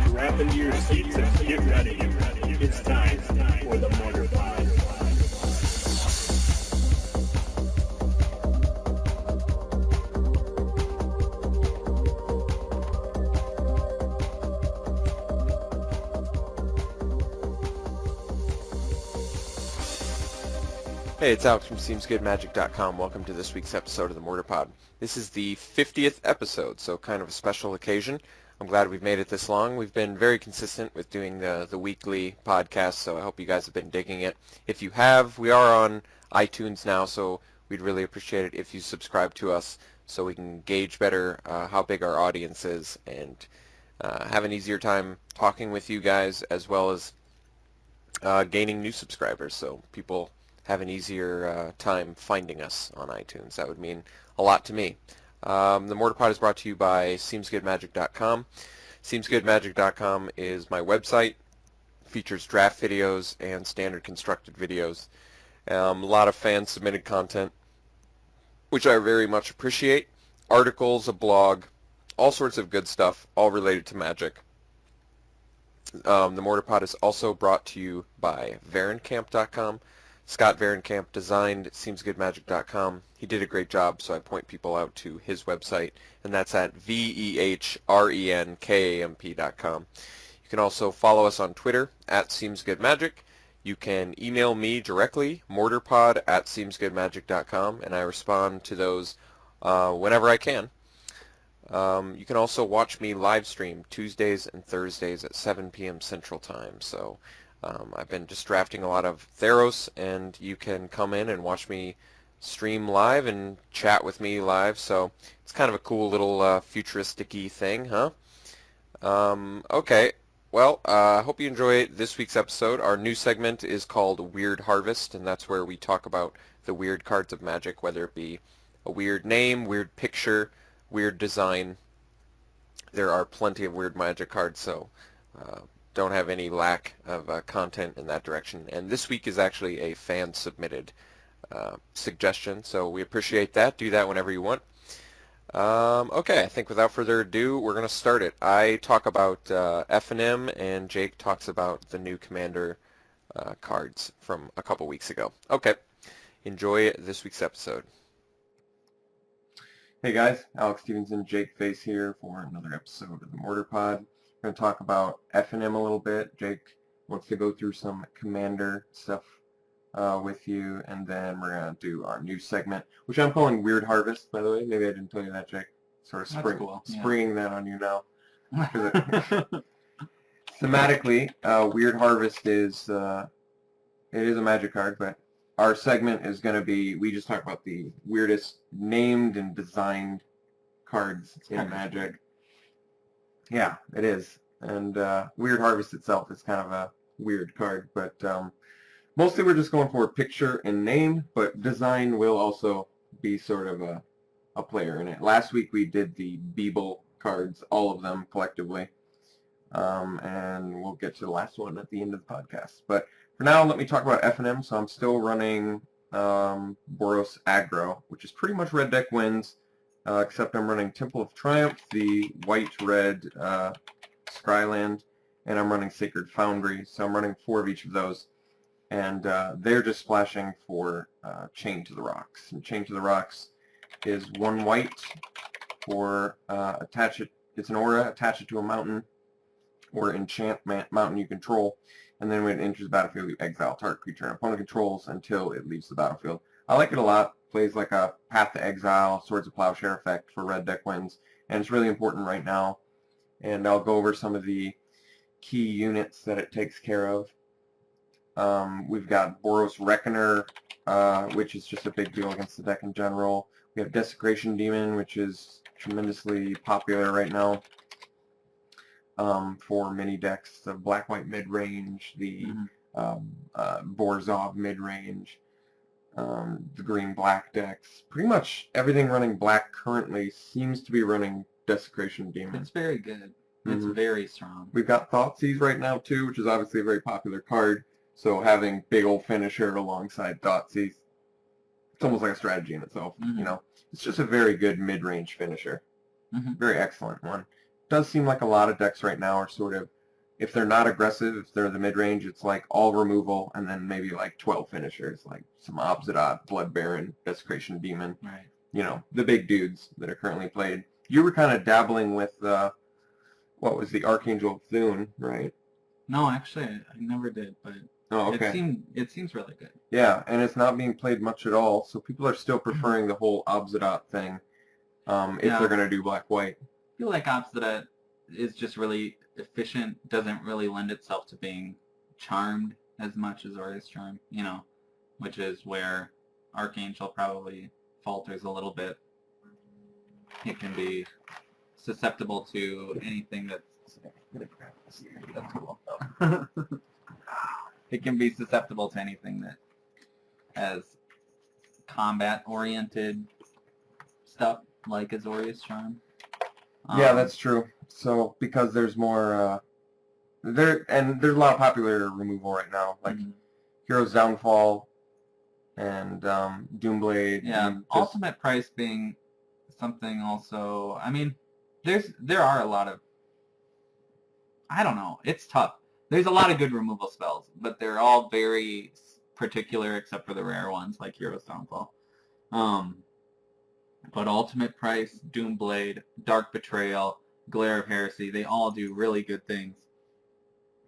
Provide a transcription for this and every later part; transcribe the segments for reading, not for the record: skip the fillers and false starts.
Strap into your seats and get ready. It's time for the Mortarpod. Hey, it's Alex from SeemsGoodMagic.com. Welcome to this week's episode of the Mortarpod. This is the 50th episode, so kind of a special occasion. I'm glad we've made it this long. We've been very consistent with doing the weekly podcast, so I hope you guys have been digging it. If you have, we are on iTunes now, so we'd really appreciate it if you subscribe to us so we can gauge better how big our audience is and have an easier time talking with you guys as well as gaining new subscribers, so people have an easier time finding us on iTunes. That would mean a lot to me. The Mortarpod is brought to you by SeemsGoodMagic.com. SeemsGoodMagic.com is my website. Features draft videos and standard constructed videos. A lot of fan-submitted content, which I very much appreciate. Articles, a blog, all sorts of good stuff, all related to magic. The Mortarpod is also brought to you by VarenCamp.com. Scott Varenkamp designed SeemsGoodMagic.com. He did a great job, so I point people out to his website, and that's at VEHRENKAMP.com. You can also follow us on Twitter at SeemsGoodMagic. You can email me directly, mortarpod at SeemsGoodMagic.com, and I respond to those whenever I can. You can also watch me live stream Tuesdays and Thursdays at 7 p.m. Central Time, so I've been just drafting a lot of Theros, and you can come in and watch me stream live and chat with me live, so it's kind of a cool little futuristic-y thing, huh? Okay, well, I hope you enjoy this week's episode. Our new segment is called Weird Harvest, and that's where we talk about the weird cards of Magic, whether it be a weird name, weird picture, weird design. There are plenty of weird Magic cards, so don't have any lack of content in that direction. And this week is actually a fan-submitted suggestion, so we appreciate that. Do that whenever you want. Okay, I think without further ado, we're going to start it. I talk about F&M, and Jake talks about the new Commander cards from a couple weeks ago. Okay, enjoy this week's episode. Hey guys, Alex Stevenson, Jake Face here for another episode of the Mortarpod. We're going to talk about F&M a little bit. Jake wants to go through some Commander stuff with you, and then we're going to do our new segment, which I'm calling Weird Harvest, by the way. Maybe I didn't tell you that, Jake. Sort of springing that on you now. Thematically, Weird Harvest is it is a Magic card, but our segment is going to be, we just talk about the weirdest named and designed cards in Magic. Yeah, it is. And Weird Harvest itself is kind of a weird card, but mostly we're just going for picture and name, but design will also be sort of a player in it. Last week we did the Beeble cards, all of them collectively, and we'll get to the last one at the end of the podcast. But for now, let me talk about F&M. So I'm still running Boros Aggro, which is pretty much red deck wins, except I'm running Temple of Triumph, the white-red Scryland, and I'm running Sacred Foundry. So I'm running 4 of each of those, and they're just splashing for Chain to the Rocks. And Chain to the Rocks is 1 white for attach it. It's an aura, attach it to a mountain or enchant mountain you control, and then when it enters the battlefield, you exile target creature and opponent controls until it leaves the battlefield. I like it a lot. Plays like a Path to Exile, Swords of Plowshare effect for red deck wins, and it's really important right now. And I'll go over some of the key units that it takes care of. We've got Boros Reckoner, which is just a big deal against the deck in general. We have Desecration Demon, which is tremendously popular right now. For many decks, the black-white mid-range, the Borzov mid-range, the green-black decks. Pretty much everything running black currently seems to be running Desecration Demon. It's very good. It's very strong. We've got Thoughtseize right now, too, which is obviously a very popular card. So having big old finisher alongside Thoughtseize it's almost like a strategy in itself. Mhm. You know, it's just a very good mid-range finisher. Mhm. Very excellent one. Does seem like a lot of decks right now are sort of, if they're not aggressive, if they're the mid-range, it's like all removal and then maybe like 12 finishers, like some Obsidian, Blood Baron, Desecration Demon. Right. You know, the big dudes that are currently played. You were kind of dabbling with, what was the Archangel of Thune, right? No, actually, I never did, but Oh, okay. it seems really good. Yeah, and it's not being played much at all, so people are still preferring the whole Obsidian thing if Yeah. they're going to do black-white. I feel like Obsidian is just really efficient, doesn't really lend itself to being charmed as much as Aureus Charm, you know, which is where Archangel probably falters a little bit. It can be susceptible to anything that's cool. It can be susceptible to anything that has combat-oriented stuff, like Azorius Charm. Yeah, that's true. So, because there's more, there's a lot of popular removal right now, like Mhm. Hero's Downfall and Doomblade. Yeah, and just, ultimate price being something also. I mean, there are a lot of. I don't know. It's tough. There's a lot of good removal spells, but they're all very particular, except for the rare ones like Hero's Downfall. But ultimate price, Doomblade, Dark Betrayal, Glare of Heresy, they all do really good things,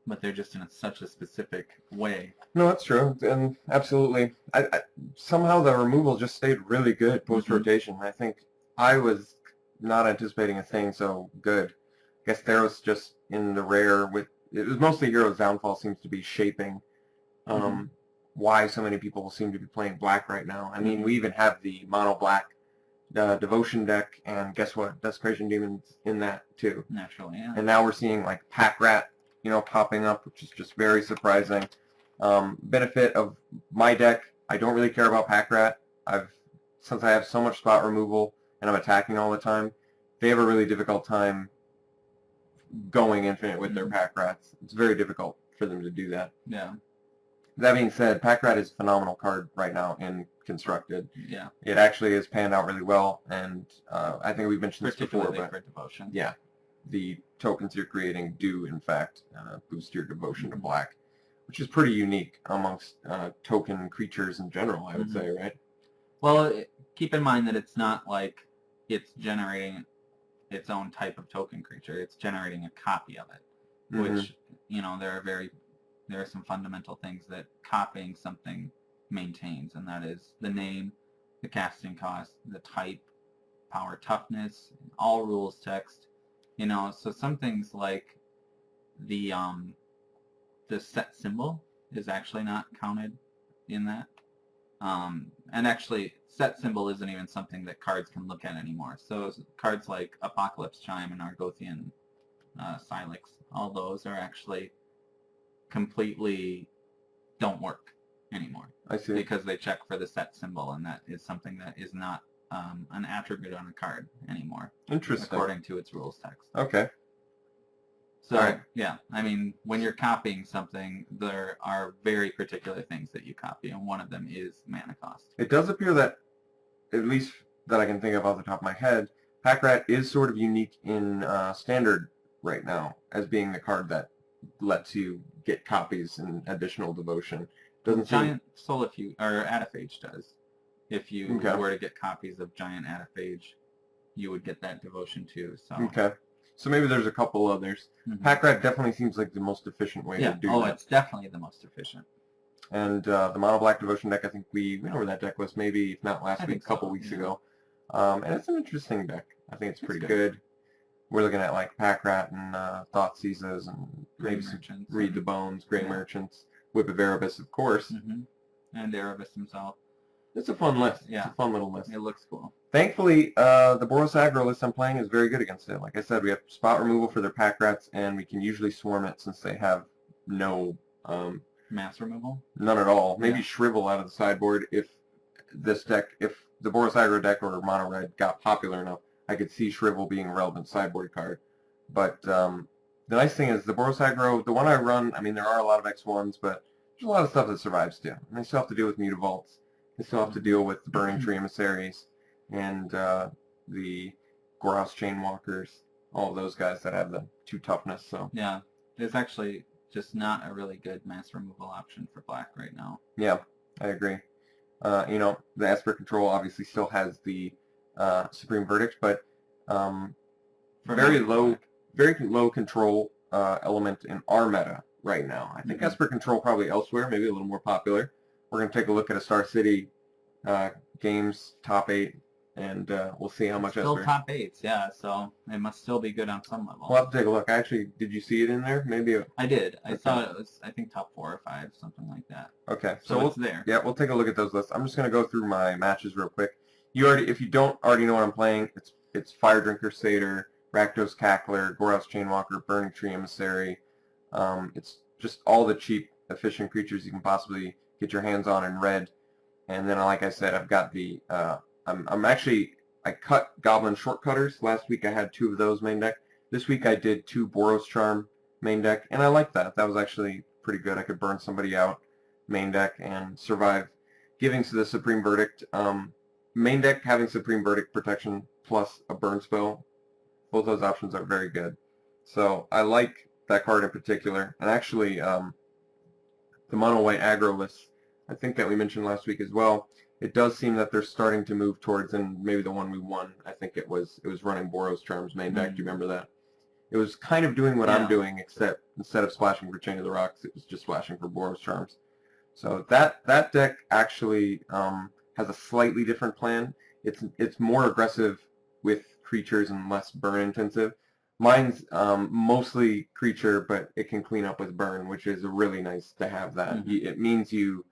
but they're just in such a specific way. No, that's true, and absolutely. Somehow the removal just stayed really good post-rotation. I think I was not anticipating it staying so good. I guess Theros just in the rare with it was mostly Hero's Downfall seems to be shaping why so many people seem to be playing black right now. I mean, we even have the mono black devotion deck, and guess what? Desecration Demons in that too. Naturally, yeah. And now we're seeing like Pack Rat, you know, popping up, which is just very surprising. Benefit of my deck, I don't really care about Pack Rat. Since I have so much spot removal and I'm attacking all the time, they have a really difficult time going infinite with their Pack Rats. It's very difficult for them to do that. Yeah. That being said, Pack Rat is a phenomenal card right now in Constructed. Yeah. It actually has panned out really well, and I think we've mentioned this before, Particularly but for devotion. yeah, the tokens you're creating do, in fact, boost your devotion to black, which is pretty unique amongst token creatures in general, I would say, right? Well, keep in mind that it's not like it's generating its own type of token creature. It's generating a copy of it, which, you know, there are some fundamental things that copying something maintains, and that is the name, the casting cost, the type, power toughness, all rules text, you know, so some things like the set symbol is actually not counted in that. And actually, set symbol isn't even something that cards can look at anymore. So cards like Apocalypse Chime and Argothian Silex, all those are actually completely don't work anymore. I see. Because they check for the set symbol, and that is something that is not an attribute on a card anymore. Interesting. According to its rules text. Okay. So, Right. yeah, I mean, when you're copying something, there are very particular things that you copy, and one of them is mana cost. It does appear that, at least that I can think of off the top of my head, Pack Rat is sort of unique in Standard right now, as being the card that lets you get copies and additional devotion. Doesn't Giant Solifuge, or Adaphage does. If you Okay. were to get copies of Giant Adaphage, you would get that devotion too. So. Okay. So maybe there's a couple others. Pack Rat definitely seems like the most efficient way to do that. Oh, it's definitely the most efficient. And the Mono Black Devotion deck, I think we know where that deck was, maybe if not last week, a couple weeks ago. And it's an interesting deck. I think it's pretty good. We're looking at like Pack Rat and Thoughtseizes and maybe some Read the Bones, Grey Merchants, Whip of Erebus, of course. And Erebus himself. It's a fun list. Yeah. It's a fun little list. It looks cool. Thankfully, the Boros aggro list I'm playing is very good against it. Like I said, we have spot removal for their Pack Rats, and we can usually swarm it since they have no... mass removal? None at all. Maybe Shrivel out of the sideboard if this deck, if the Boros aggro deck or Mono Red got popular enough, I could see Shrivel being a relevant sideboard card. But the nice thing is the Boros aggro, the one I run, I mean, there are a lot of X1s, but there's a lot of stuff that survives too. And they still have to deal with Mutavaults. They still have to deal with the Burning Tree Emissaries and the Gorehouse Chainwalkers, all of those guys that have the 2 toughness. So Yeah, there's actually just not a really good mass removal option for black right now. yeah, I agree. The Esper Control obviously still has the Supreme Verdict, but very low control element in our meta right now. I think Esper Control probably elsewhere, maybe a little more popular. We're going to take a look at a Star City games top 8, and we'll see how much still Esper. Top 8s, yeah. So it must still be good on some level. We'll have to take a look. Actually, did you see it in there? Maybe. I did. I saw it was, I think, top 4 or 5, something like that. Okay, so it's there. Yeah, we'll take a look at those lists. I'm just going to go through my matches real quick. If you don't already know what I'm playing, it's Fire Drinker Satyr, Rakdos Cackler, Gorehouse Chainwalker, Burning Tree Emissary. It's just all the cheap, efficient creatures you can possibly get your hands on in red. And then, like I said, I've got the I cut Goblin Shortcutters. Last week I had 2 of those main deck. This week I did 2 Boros Charm main deck, and I liked that. That was actually pretty good. I could burn somebody out main deck and survive giving to the Supreme Verdict. Main deck having Supreme Verdict protection plus a burn spell, both those options are very good. So I like that card in particular. And actually, the mono white aggro list, I think that we mentioned last week as well, it does seem that they're starting to move towards, and maybe the one we won, I think it was running Boros Charms main deck. Do you remember that? It was kind of doing what I'm doing, except instead of splashing for Chain of the Rocks, it was just splashing for Boros Charms. So that deck actually has a slightly different plan. It's more aggressive with creatures and less burn intensive. Mine's mostly creature, but it can clean up with burn, which is really nice to have that. It means you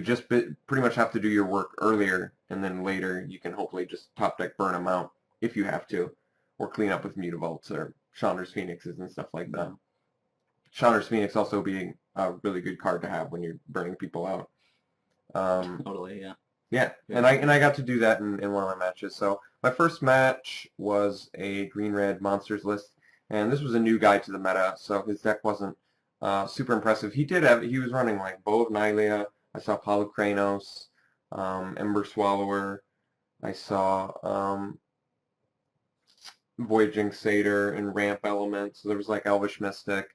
just pretty much have to do your work earlier, and then later you can hopefully just top deck burn them out if you have to, or clean up with Mutavaults or Chandra's Phoenixes and stuff like that. Chandra's Phoenix also being a really good card to have when you're burning people out. Totally, yeah. Yeah, and I got to do that in one of my matches. So my first match was a green-red monsters list, and this was a new guy to the meta, so his deck wasn't super impressive. He was running like Bow of Nylea. I saw Polykranos, Ember Swallower. I saw Voyaging Satyr and Ramp Elements. So there was like Elvish Mystic.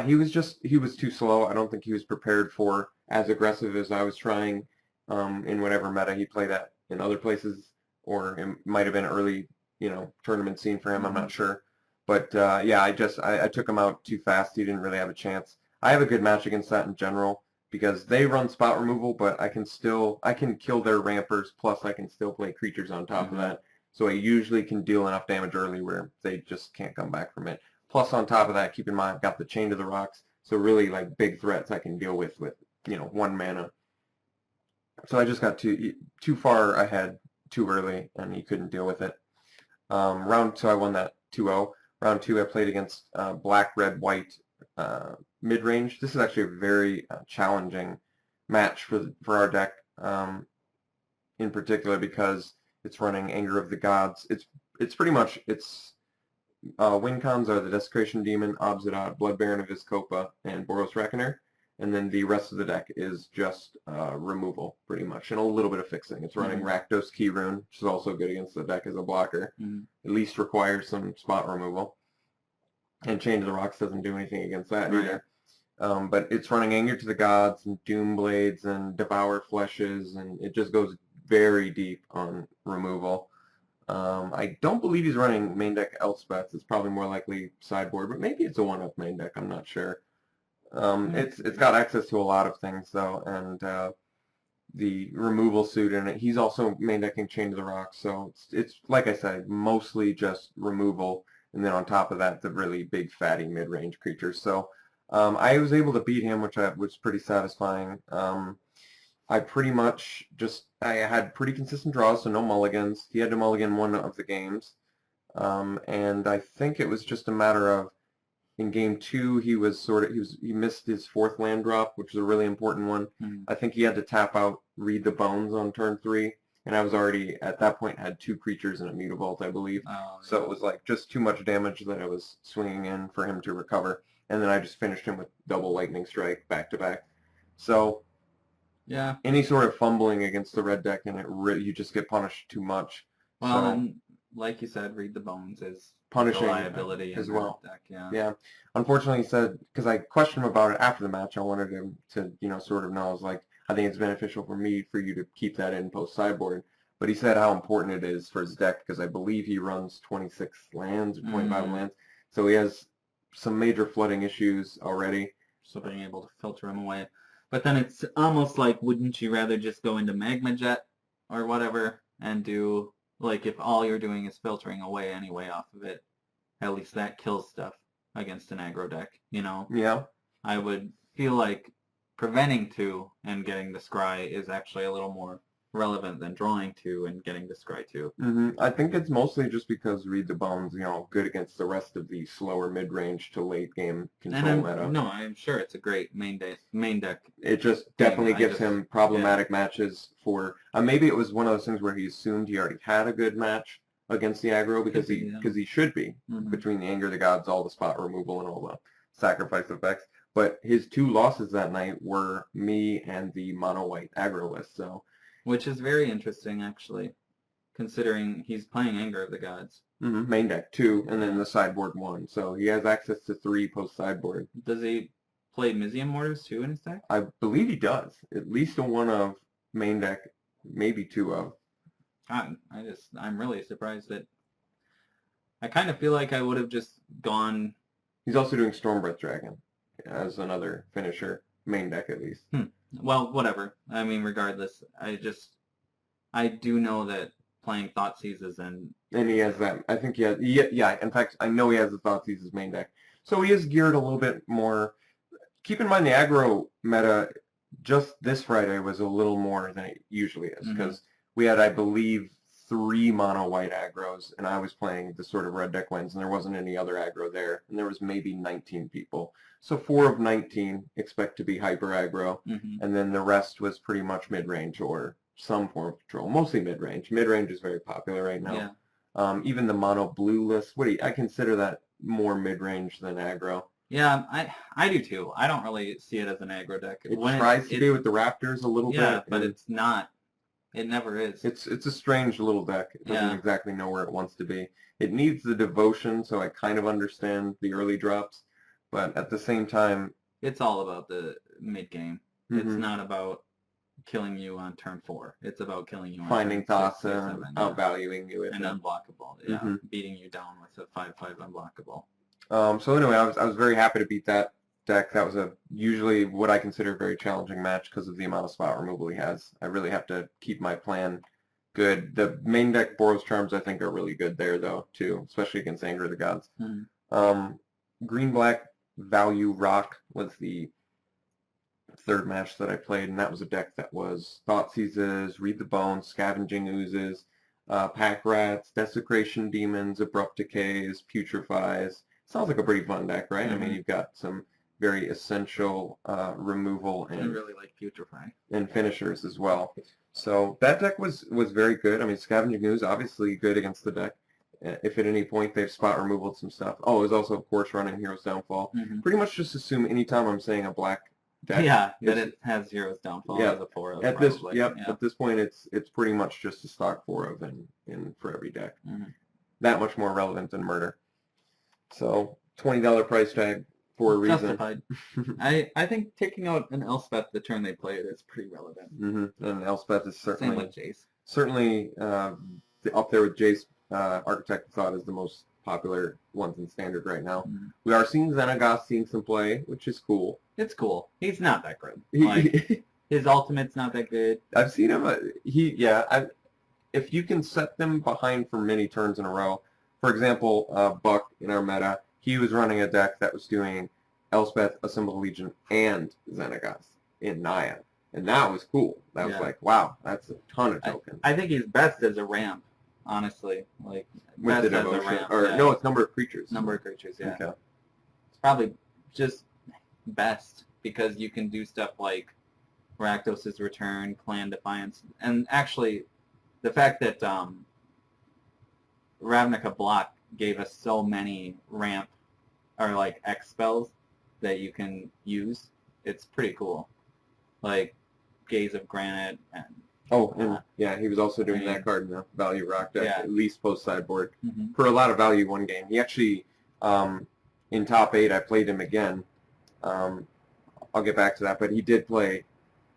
He was too slow. I don't think he was prepared for as aggressive as I was trying in whatever meta he played at in other places, or it might have been early, tournament scene for him. I'm not sure. But yeah, I took him out too fast. He didn't really have a chance. I have a good match against that in general because they run spot removal, but I can kill their rampers, plus I can still play creatures on top of that. So I usually can deal enough damage early where they just can't come back from it. Plus on top of that, keep in mind I've got the Chain to the Rocks, so really like big threats I can deal with 1 mana. So I just got too far ahead too early, and he couldn't deal with it. So I won that 2-0. Round 2 I played against black, red, white mid-range. This is actually a very challenging match for our deck in particular because it's running Anger of the Gods. It's pretty much win cons are the Desecration Demon, Obsidian, Blood Baron of Vizkopa, and Boros Reckoner. And then the rest of the deck is just removal, pretty much, and a little bit of fixing. It's running Rakdos Key Rune, which is also good against the deck as a blocker. At least requires some spot removal. And Chain to the Rocks doesn't do anything against that either. But it's running Anger to the Gods, and Doom Blades, and Devour Fleshes, and it just goes very deep on removal. I don't believe he's running main deck Elspeth. It's probably more likely sideboard, but maybe it's a one-up main deck. I'm not sure. It's got access to a lot of things though, and the removal suit in it. He's also main decking Chain to the Rocks, so it's like I said, mostly just removal, and then on top of that, the really big fatty mid-range creatures. So I was able to beat him, which was pretty satisfying. I pretty much I had pretty consistent draws, so no mulligans. He had to mulligan one of the games, and I think it was just a matter of in game 2 he missed his 4th land drop, which was a really important one. I think he had to tap out Read the Bones on turn 3, and I was already at that point had 2 creatures and a Mutavault, I believe. So it was like just too much damage that I was swinging in for him to recover, and then I just finished him with double Lightning Strike back to back. So Yeah. any sort of fumbling against the red deck, and you just get punished too much. Well, So, and like you said, Read the Bones is punishing a liability as in well. that deck. Yeah. Yeah. Unfortunately, he said, because I questioned him about it after the match, I wanted him to, sort of know. I was like, I think it's beneficial for you to keep that in post-sideboard. But he said how important it is for his deck, because I believe he runs 26 lands or 25 lands. So he has some major flooding issues already. So being able to filter them away. But then it's almost like, wouldn't you rather just go into Magma Jet or whatever and do, like, if all you're doing is filtering away anyway off of it, at least that kills stuff against an aggro deck, you know? Yeah. I would feel like preventing 2 and getting the scry is actually a little more relevant than drawing 2 and getting the scry 2. I think it's mostly just because Read the Bones, good against the rest of the slower mid-range to late game control meta. No, I'm sure it's a great main deck. It just definitely gives him problematic matches for. Maybe it was one of those things where he assumed he already had a good match against the aggro because he should be between the Anger of the Gods, all the spot removal, and all the sacrifice effects. But his 2 losses that night were me and the mono white aggro list. So. Which is very interesting, actually, considering he's playing Anger of the Gods. Main deck 2, and then the sideboard 1. So he has access to 3 post-sideboard. Does he play Mizium Mortars too in his deck? I believe he does. At least a 1 of main deck, maybe 2 of. I'm really surprised that. I kind of feel like I would have just gone. He's also doing Stormbreath Dragon as another finisher, main deck at least. Well, whatever. I mean, regardless, I do know that playing Thoughtseizes and he has that. I think he has. Yeah. In fact, I know he has the Thoughtseizes main deck, so he is geared a little bit more. Keep in mind the aggro meta just this Friday was a little more than it usually is because we had, I believe, 3 mono white aggros, and I was playing the sort of red deck wins, and there wasn't any other aggro there, and there was maybe 19 people. So 4 of 19 expect to be hyper aggro, and then the rest was pretty much mid-range or some form of control, mostly mid-range. Mid-range is very popular right now. Yeah. Even the mono blue list, I consider that more mid-range than aggro. Yeah, I do too. I don't really see it as an aggro deck. It tries to be with the Raptors a little bit. Yeah, but it's not. It never is. It's a strange little deck. It doesn't exactly know where it wants to be. It needs the devotion, so I kind of understand the early drops, but at the same time, it's all about the mid game. It's not about killing you on turn 4. It's about killing you on finding turn 6, Thassa and outvaluing you and unblockable. Yeah, beating you down with a 5/5 unblockable. So anyway, I was very happy to beat that deck. That was usually what I consider a very challenging match because of the amount of spot removal he has. I really have to keep my plan good. The main deck Boros Charms I think are really good there though too, especially against Anger of the Gods. Green-black Value Rock was the 3rd match that I played, and that was a deck that was Thoughtseizes, Read the Bones, Scavenging Oozes, Pack Rats, Desecration Demons, Abrupt Decays, Putrefies. Sounds like a pretty fun deck, right? I mean, you've got some very essential removal and I really like Putrefy and finishers as well. So that deck was very good. I mean, Scavenging Ooze obviously good against the deck. If at any point they've spot removaled some stuff. Oh, it was also of course running Hero's Downfall. Pretty much just assume anytime I'm saying a black deck. Yeah, that it has Hero's Downfall as a 4 of. At this point it's pretty much just a stock 4 of in for every deck. That much more relevant than Murder. So $20 price tag for a reason. Justified. I think taking out an Elspeth the turn they play it is pretty relevant. And Elspeth is certainly same with Jace. Certainly up there with Jace. Architect Thought is the most popular ones in Standard right now. We are seeing Xenagos seeing some play, which is cool. It's cool. He's not that good. Like, his ultimate's not that good. I've seen him. If you can set them behind for many turns in a row, for example, Buck in our meta, he was running a deck that was doing Elspeth, Assembled Legion, and Xenagos in Naya. And that was cool. That was like, wow, that's a ton of tokens. I think he's best as a ramp, honestly. Like, with the devotion. No, it's number of creatures. Number of creatures, yeah. Okay. It's probably just best because you can do stuff like Rakdos' Return, Clan Defiance, and actually the fact that Ravnica Block gave us so many ramp or like X spells that you can use, it's pretty cool. Like Gaze of Granite, and Oh, and yeah, he was also doing I mean, that card in the value rock deck, yeah. at least post sideboard. Mhm. For a lot of value one game. He actually, in top 8, I played him again. I'll get back to that, but he did play,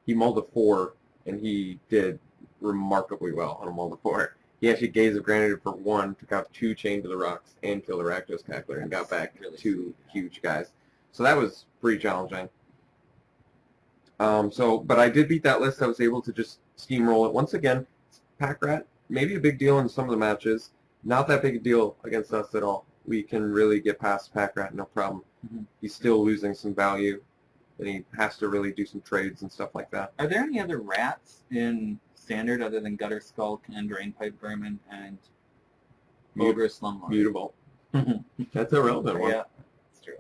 he mulled a 4, and he did remarkably well on a mulled a 4. He actually Gaze of Granite for 1, took out 2 Chain to the Rocks, and killed a Rakdos Cackler, and got back really 2 huge guys. So that was pretty challenging. But I did beat that list. I was able to just steamroll it. Once again, Pack Rat, maybe a big deal in some of the matches. Not that big a deal against us at all. We can really get past Pack Rat, no problem. Mhm. He's still losing some value, and he has to really do some trades and stuff like that. Are there any other rats in Standard other than Gutter Skulk and Drainpipe Vermin and Ogre Slumlord? Mutable. That's a relevant one. Yeah, that's true.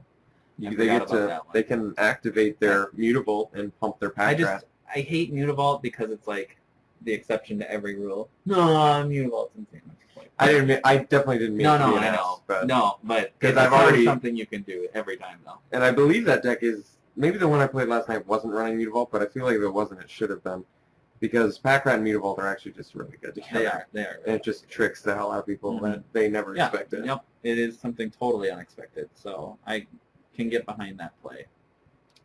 I They forgot get about to, that one. they can activate their Mutable and pump their Pack Rat. I hate Mutavault because it's like the exception to every rule. No, Mutavault's insane. I definitely didn't mean to be an I ass, know. but No, but 'cause it's I've already already- something you can do every time though. And I believe that deck is, maybe the one I played last night wasn't running Mutavault, but I feel like if it wasn't, it should have been. Because Pack Rat and Mutavault are actually just really good together. They are. And it just tricks the hell out of people Mhm. that they never Yeah, expected. yep. It is something totally unexpected, so I can get behind that play.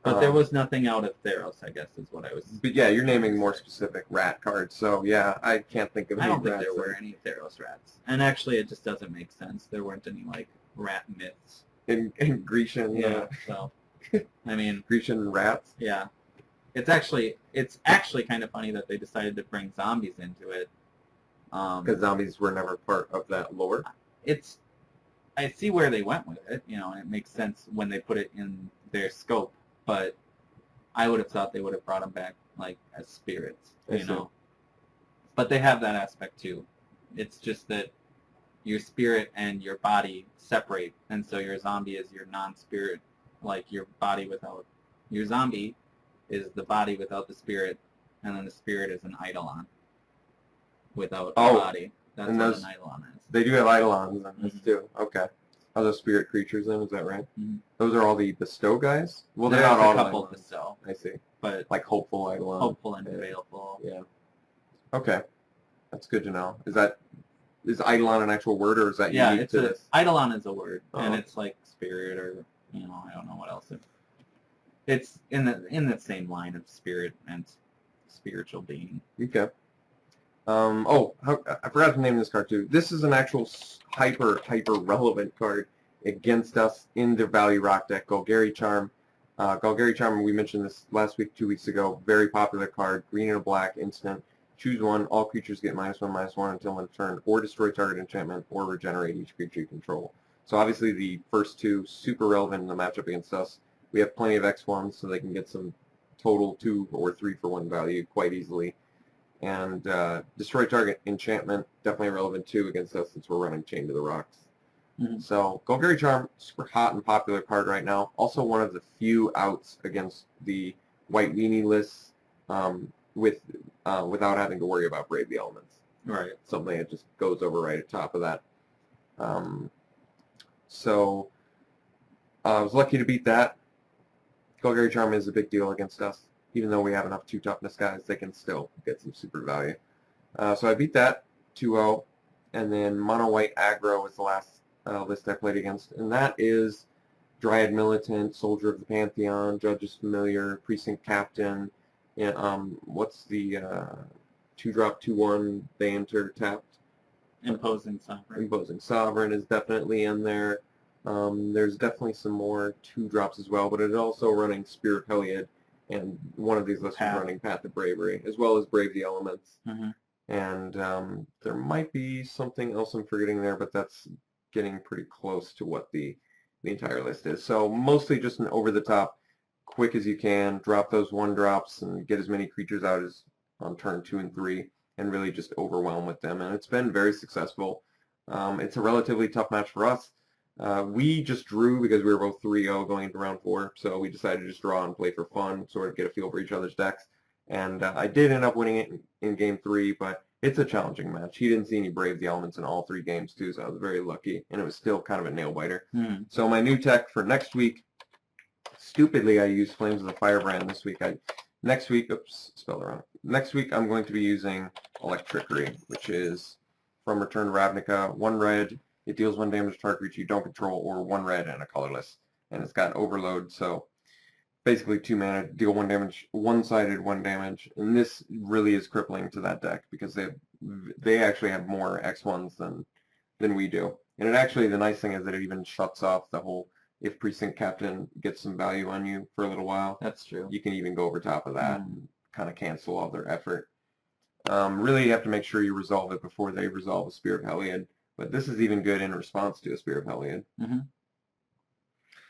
But there was nothing out of Theros, I guess, is what I was... But yeah, you're naming more specific rat cards, so yeah, I can't think of I any don't think rats there were any Theros rats. And actually, it just doesn't make sense. There weren't any, like, rat myths. in Grecian. So, I mean, Grecian rats. yeah. It's actually kind of funny that they decided to bring zombies into it. Because zombies were never part of that lore. I see where they went with it, and it makes sense when they put it in their scope, but I would have thought they would have brought them back, like, as spirits, I see. But they have that aspect, too. It's just that your spirit and your body separate, and so your zombie is your non-spirit, like your body without... Your zombie is the body without the spirit, and then the spirit is an eidolon without the body. That's and what those- an eidolon is. They do have eidolons in this Mhm. too. Okay. Are those spirit creatures then? Is that right? Mhm. Those are all the bestow guys? Well, they're There's not all a couple eidolons. bestow, I see. but Like hopeful eidolon. hopeful and Yeah. baleful. Yeah. Okay. That's good to know. Is eidolon an actual word, or is that Yeah, unique to this? eidolon is a word, and Oh. it's like spirit, or I don't know what else. It's in the same line of spirit and spiritual being. Okay. I forgot to name this card too. This is an actual hyper relevant card against us in the Value Rock deck. Golgari Charm. Golgari Charm, we mentioned this last week, 2 weeks ago. Very popular card. Green and a black, instant. Choose one. All creatures get -1/-1 until end of turn, or destroy target enchantment, or regenerate each creature you control. So obviously the first two, super relevant in the matchup against us. We have plenty of X1s, so they can get some total 2 or 3 for 1 value quite easily. And destroy target enchantment, definitely relevant too against us since we're running Chain to the Rocks. Mhm. So Golgari Charm, super hot and popular card right now. Also one of the few outs against the white weenie lists without having to worry about Brave the Elements. Right. Something that just goes over right at top of that. I was lucky to beat that. Golgari Charm is a big deal against us. Even though we have enough 2 toughness guys, they can still get some super value. So I beat that 2-0. And then Mono White Aggro was the last list I played against. And that is Dryad Militant, Soldier of the Pantheon, Judge's Familiar, Precinct Captain. What's the 2-drop 2/1 they enter tapped? Imposing Sovereign. Imposing Sovereign is definitely in there. There's definitely some more 2-drops as well, but it's also running Spirit Heliod, and one of these lists is running Path of Bravery, as well as Brave the Elements. Mm-hmm. And there might be something else I'm forgetting there, but that's getting pretty close to what the entire list is. So mostly just an over-the-top, quick as you can, drop those 1-drops and get as many creatures out as on turn 2 and 3, and really just overwhelm with them. And it's been very successful. It's a relatively tough match for us. We just drew because we were both 3-0 going into round 4, so we decided to just draw and play for fun, sort of get a feel for each other's decks. And I did end up winning it in game 3, but it's a challenging match. He didn't see any Brave the Elements in all 3 games too, so I was very lucky, and it was still kind of a nail-biter. So my new tech for next week, stupidly I used Flames of the Firebrand this week. I Next week, oops, spelled it wrong. Next week I'm going to be using Electrickery, which is from Return to Ravnica. 1 red, it deals 1 damage to target creature you don't control, or 1 red and a colorless. And it's got Overload, so basically 2 mana, deal 1 damage, one-sided 1 damage. And this really is crippling to that deck because they actually have more X1s than we do. And it actually, the nice thing is that it even shuts off the whole, if Precinct Captain gets some value on you for a little while, That's true. you can even go over top of that and kind of cancel all their effort. Really, you have to make sure you resolve it before they resolve a Spear of Heliod. But this is even good in response to a Spear of Heliod. Mm-hmm.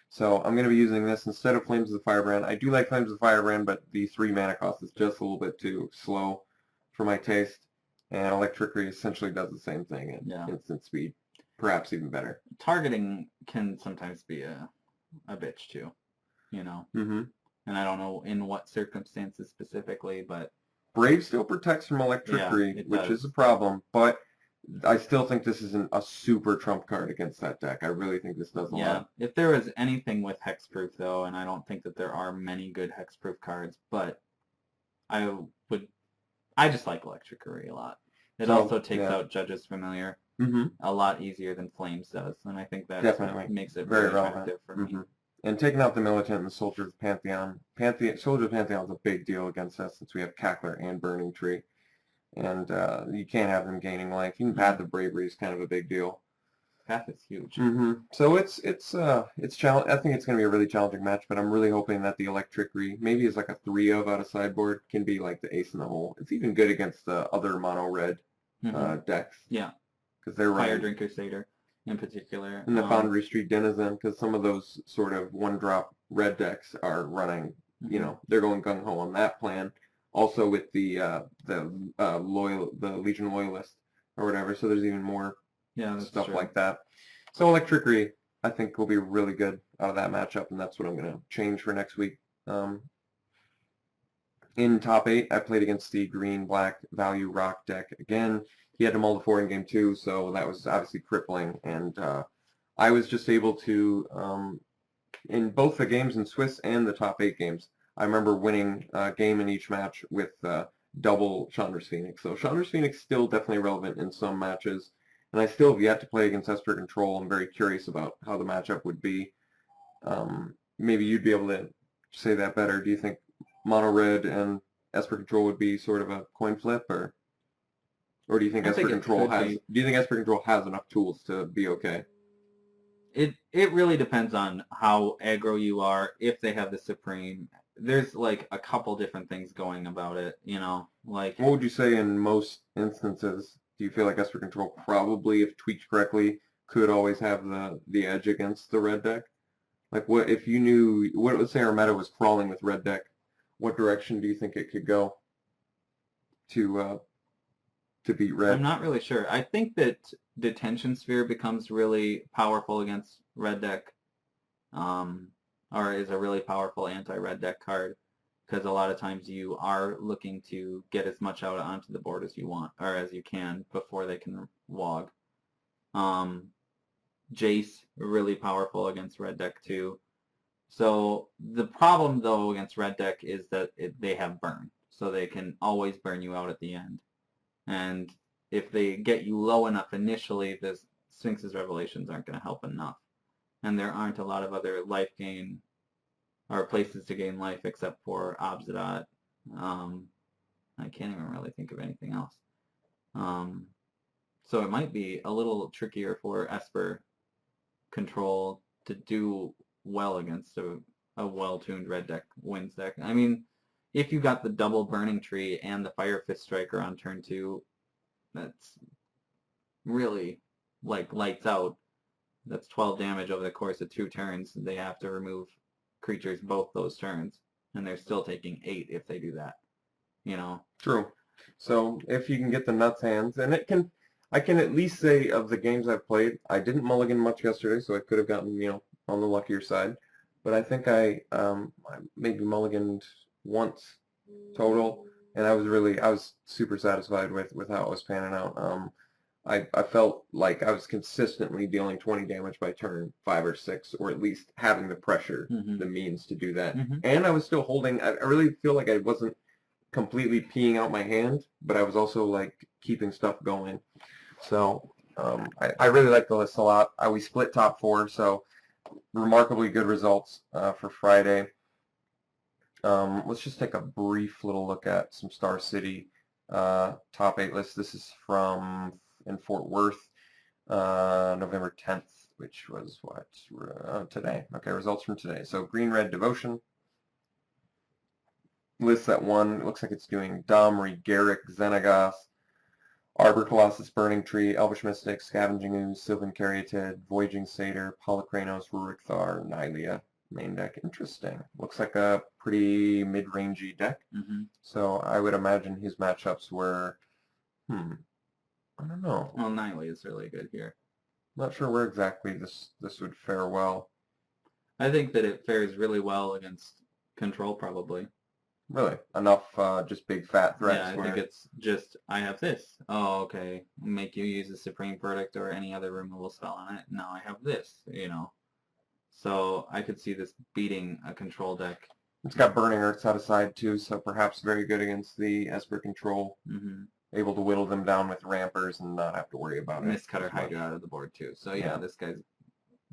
So I'm going to be using this instead of Flames of the Firebrand. I do like Flames of the Firebrand, but the 3 mana cost is just a little bit too slow for my taste. And Electrickery essentially does the same thing at instant speed. Perhaps even better. Targeting can sometimes be a bitch too, you know. Mm-hmm. And I don't know in what circumstances specifically, but Brave still protects from Electrickery, which is a problem, but I still think this isn't a super trump card against that deck. I really think this does a lot. If there was anything with hexproof though, and I don't think that there are many good hexproof cards, but I just like Electrickery a lot. It also takes out Judge's Familiar a lot easier than Flames does, and I think that definitely makes it very attractive relevant for me. And taking out the Militant and the Soldier of the Pantheon. Soldier of the Pantheon is a big deal against us since we have Cackler and Burning Tree. And you can't have them gaining life. Even Path of Bravery is kind of a big deal. Path is huge. So it's challenge. I think it's going to be a really challenging match, but I'm really hoping that the Electrickery, maybe is like a 3-of out of sideboard, can be like the ace in the hole. It's even good against the other mono red decks. Yeah. Because they're Fire Drinker Satyr in particular. And the Foundry Street Denizen, because some of those sort of 1-drop red decks are running, you know, they're going gung-ho on that plan. Also with the Legion Loyalist or whatever, so there's even more stuff like that. So Electrickery, I think, will be really good out of that matchup, and that's what I'm going to change for next week. In top 8, I played against the green-black value rock deck again. He had to mull the 4 in game 2, so that was obviously crippling, and I was just able to, in both the games in Swiss and the top 8 games, I remember winning a game in each match with double Chandra's Phoenix. So Chandra's Phoenix still definitely relevant in some matches, and I still have yet to play against Esper Control. I'm very curious about how the matchup would be. Maybe you'd be able to say that better. Do you think Mono Red and Esper Control would be sort of a coin flip, or do you think Esper Control has? Do you think Esper Control has enough tools to be okay? It really depends on how aggro you are. If they have the Supreme, there's like a couple different things going about it. You know, like what would you say in most instances? Do you feel like Esper Control probably, if tweaked correctly, could always have the edge against the red deck? Like what if you knew? What let's say our meta was crawling with red deck? What direction do you think it could go to beat red? I'm not really sure. I think that Detention Sphere becomes really powerful against red deck, or is a really powerful anti-red deck card, because a lot of times you are looking to get as much out onto the board as you want, or as you can, before they can wog. Jace, really powerful against red deck too. So the problem though against red deck is that they have burn, so they can always burn you out at the end. And if they get you low enough initially, the Sphinx's Revelations aren't going to help enough. And there aren't a lot of other life gain or places to gain life except for Obsidian. I can't even really think of anything else. So it might be a little trickier for Esper Control to do well against a well-tuned red deck wins deck. I mean, if you got the double Burning Tree and the Fire Fist Striker on turn 2, that's really like lights out. That's 12 damage over the course of 2 turns. They have to remove creatures both those turns, and they're still taking 8 if they do that. You know? True. So if you can get the nuts hands, and I can at least say of the games I've played, I didn't mulligan much yesterday, so I could have gotten, you know, on the luckier side. But I think I maybe mulliganed once total, and I was super satisfied with how it was panning out. I felt like I was consistently dealing 20 damage by turn 5 or 6, or at least having the pressure, the means to do that. And I was still holding, I really feel like I wasn't completely peeing out my hand, but I was also like keeping stuff going. So I really like the list a lot. We split top 4, so remarkably good results for Friday. Let's just take a brief little look at some Star City top 8 lists. This is from in Fort Worth, November 10th, which was what, today. Okay, results from today. So Green Red Devotion. List that won. Looks like it's doing Domri, Garrick, Xenagos, Arbor Colossus, Burning Tree, Elvish Mystic, Scavenging Ooze, Sylvan Caryatid, Voyaging Satyr, Polykranos, Rurik Thar, Nylea. Main deck. Interesting. Looks like a pretty mid-rangey deck. So I would imagine his matchups were, I don't know. Well, Nylea is really good here. Not sure where exactly this would fare well. I think that it fares really well against Control, probably. Really? Enough just big fat threats? Yeah, I think it's just, I have this. Oh, okay. Make you use a Supreme Verdict or any other removal spell on it. Now I have this, you know. So I could see this beating a Control deck. It's got Burning Earths out of side too, so perhaps very good against the Esper Control. Able to whittle them down with Rampers and not have to worry about it. Mistcutter Hydra out of the board too. So yeah, this guy's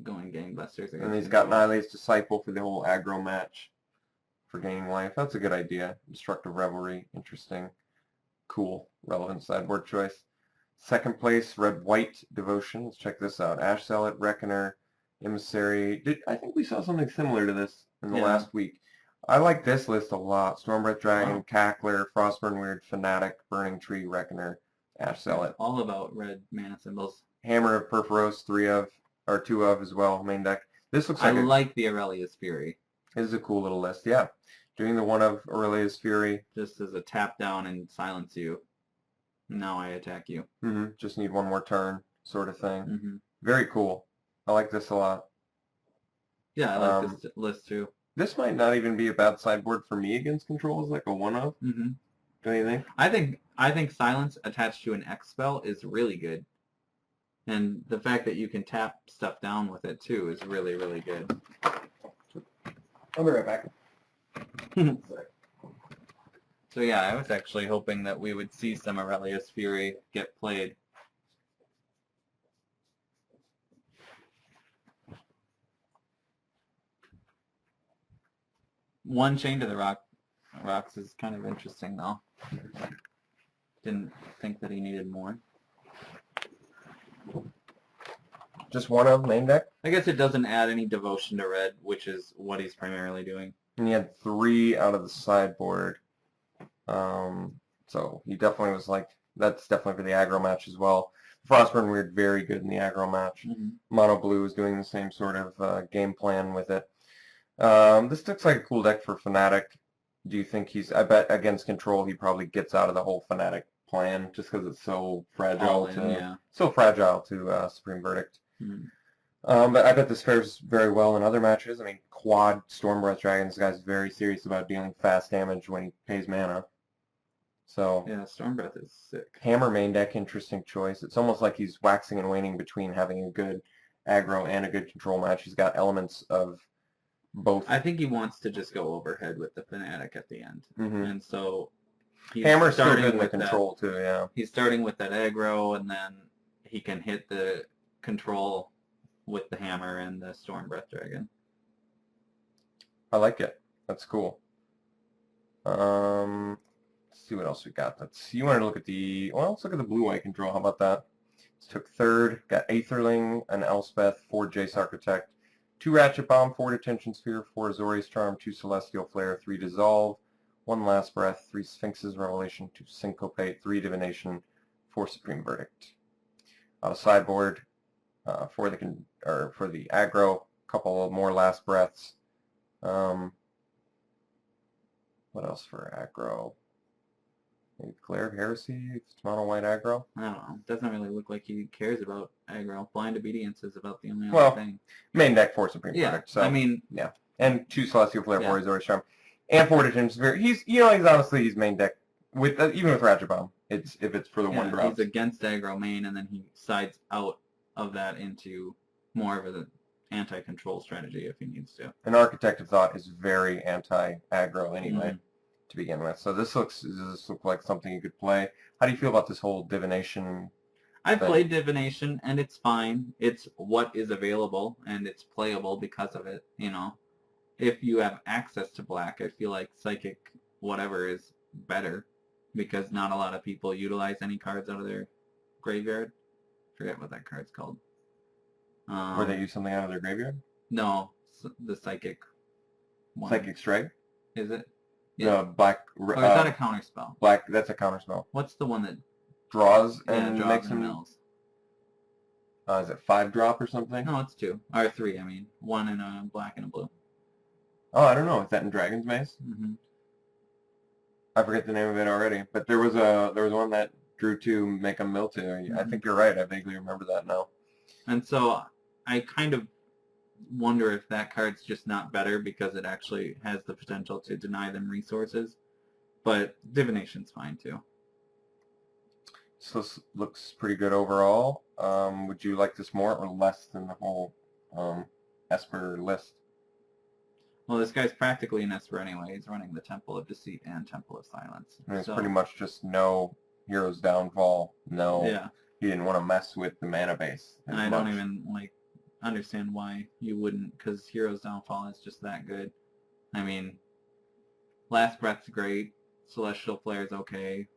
going gangbusters. And he's got Nihile's Disciple for the whole aggro match for gaining life. That's a good idea. Destructive Revelry, interesting. Cool, relevant sideboard choice. Second place, Red-White Devotion. Let's check this out. Ash Zealot, Reckoner, Emissary. I think we saw something similar to this in the last week. I like this list a lot. Stormbreath Dragon, Cackler, Frostburn Weird, Fanatic, Burning Tree, Reckoner, Ash Zealot. All about red mana symbols. Hammer of Purphoros, 2 of as well, main deck. This looks like I like the Aurelia's Fury. This is a cool little list, yeah. Doing the one of Aurelia's Fury. Just as a tap down and silence you. Now I attack you. Just need one more turn, sort of thing. Very cool. I like this a lot. Yeah, I like this list too. This might not even be a bad sideboard for me against Control as like a one-of. Don't you think? I think silence attached to an X spell is really good. And the fact that you can tap stuff down with it too is really, really good. I'll be right back. So yeah, I was actually hoping that we would see some Aurelia's Fury get played. One Chain to the Rocks is kind of interesting though. Didn't think that he needed more. Just one of main deck? I guess it doesn't add any devotion to red, which is what he's primarily doing. And he had 3 out of the sideboard. So he definitely was like, that's definitely for the aggro match as well. Frostburn Weird, very good in the aggro match. Mono Blue is doing the same sort of game plan with it. This looks like a cool deck for Fnatic. Do you think I bet against Control he probably gets out of the whole Fnatic plan just because it's so fragile to Supreme Verdict. But I bet this fares very well in other matches. I mean, quad Stormbreath Dragon, this guy's very serious about dealing fast damage when he pays mana. So yeah, Stormbreath is sick. Hammer main deck, interesting choice. It's almost like he's waxing and waning between having a good aggro and a good control match. He's got elements of both. I think he wants to just go overhead with the Fanatic at the end. And so he's Hammer's still starting good in the with control too, yeah. He's starting with that aggro, and then he can hit the control with the Hammer and the Stormbreath Dragon. I like it. That's cool. Let's see what else we got. You wanted to look at let's look at the blue-white control. How about that? Took third, got Aetherling, an Elspeth, 4 Jace Architect, 2 Ratchet Bomb, 4 Detention Sphere, 4 Azorius Charm, 2 Celestial Flare, 3 Dissolve, 1 Last Breath, 3 Sphinx's Revelation, 2 Syncopate, 3 Divination, 4 Supreme Verdict. On a sideboard for the aggro, a couple more Last Breaths. What else for aggro? Maybe Glare of Heresy, it's mono white aggro. I don't know. Doesn't really look like he cares about aggro. Blind Obedience is about the only other thing. Main deck for Supreme Verdict. So I mean, yeah, and 2 Celestial Flare, 4 Azorius Charm, and 4 Detention Sphere. He's honestly main deck with even with Ratchet Bomb. if it's for the one drop. He's against aggro main, and then he sides out of that into more of an anti-control strategy if he needs to. An Architect of Thought is very anti-aggro anyway, to begin with. So does this look like something you could play? How do you feel about this whole divination? I've played divination, and it's fine. It's what is available, and it's playable because of it. You know, if you have access to black, I feel like psychic whatever is better, because not a lot of people utilize any cards out of their graveyard. Forget what that card's called. Where they use something out of their graveyard? No, the psychic one. Psychic Strike? Is it? The black. Or is that a counter spell? Black. That's a counter spell. What's the one that Draws and draws makes and them. mills? Is it 5-drop or something? No, it's 2 or 3. I mean, 1 in a black and a blue. Oh, I don't know. Is that in Dragon's Maze? Mm-hmm. I forget the name of it already. But there was one that drew 2, make them mill 2. I think you're right. I vaguely remember that now. And so I kind of wonder if that card's just not better because it actually has the potential to deny them resources. But divination's fine too. So this looks pretty good overall. Would you like this more or less than the whole Esper list? Well, this guy's practically an Esper anyway. He's running the Temple of Deceit and Temple of Silence. And it's pretty much just no Hero's Downfall. No, yeah. He didn't want to mess with the mana base. And I don't even understand why you wouldn't, because Hero's Downfall is just that good. I mean, Last Breath's great. Celestial Flare's okay.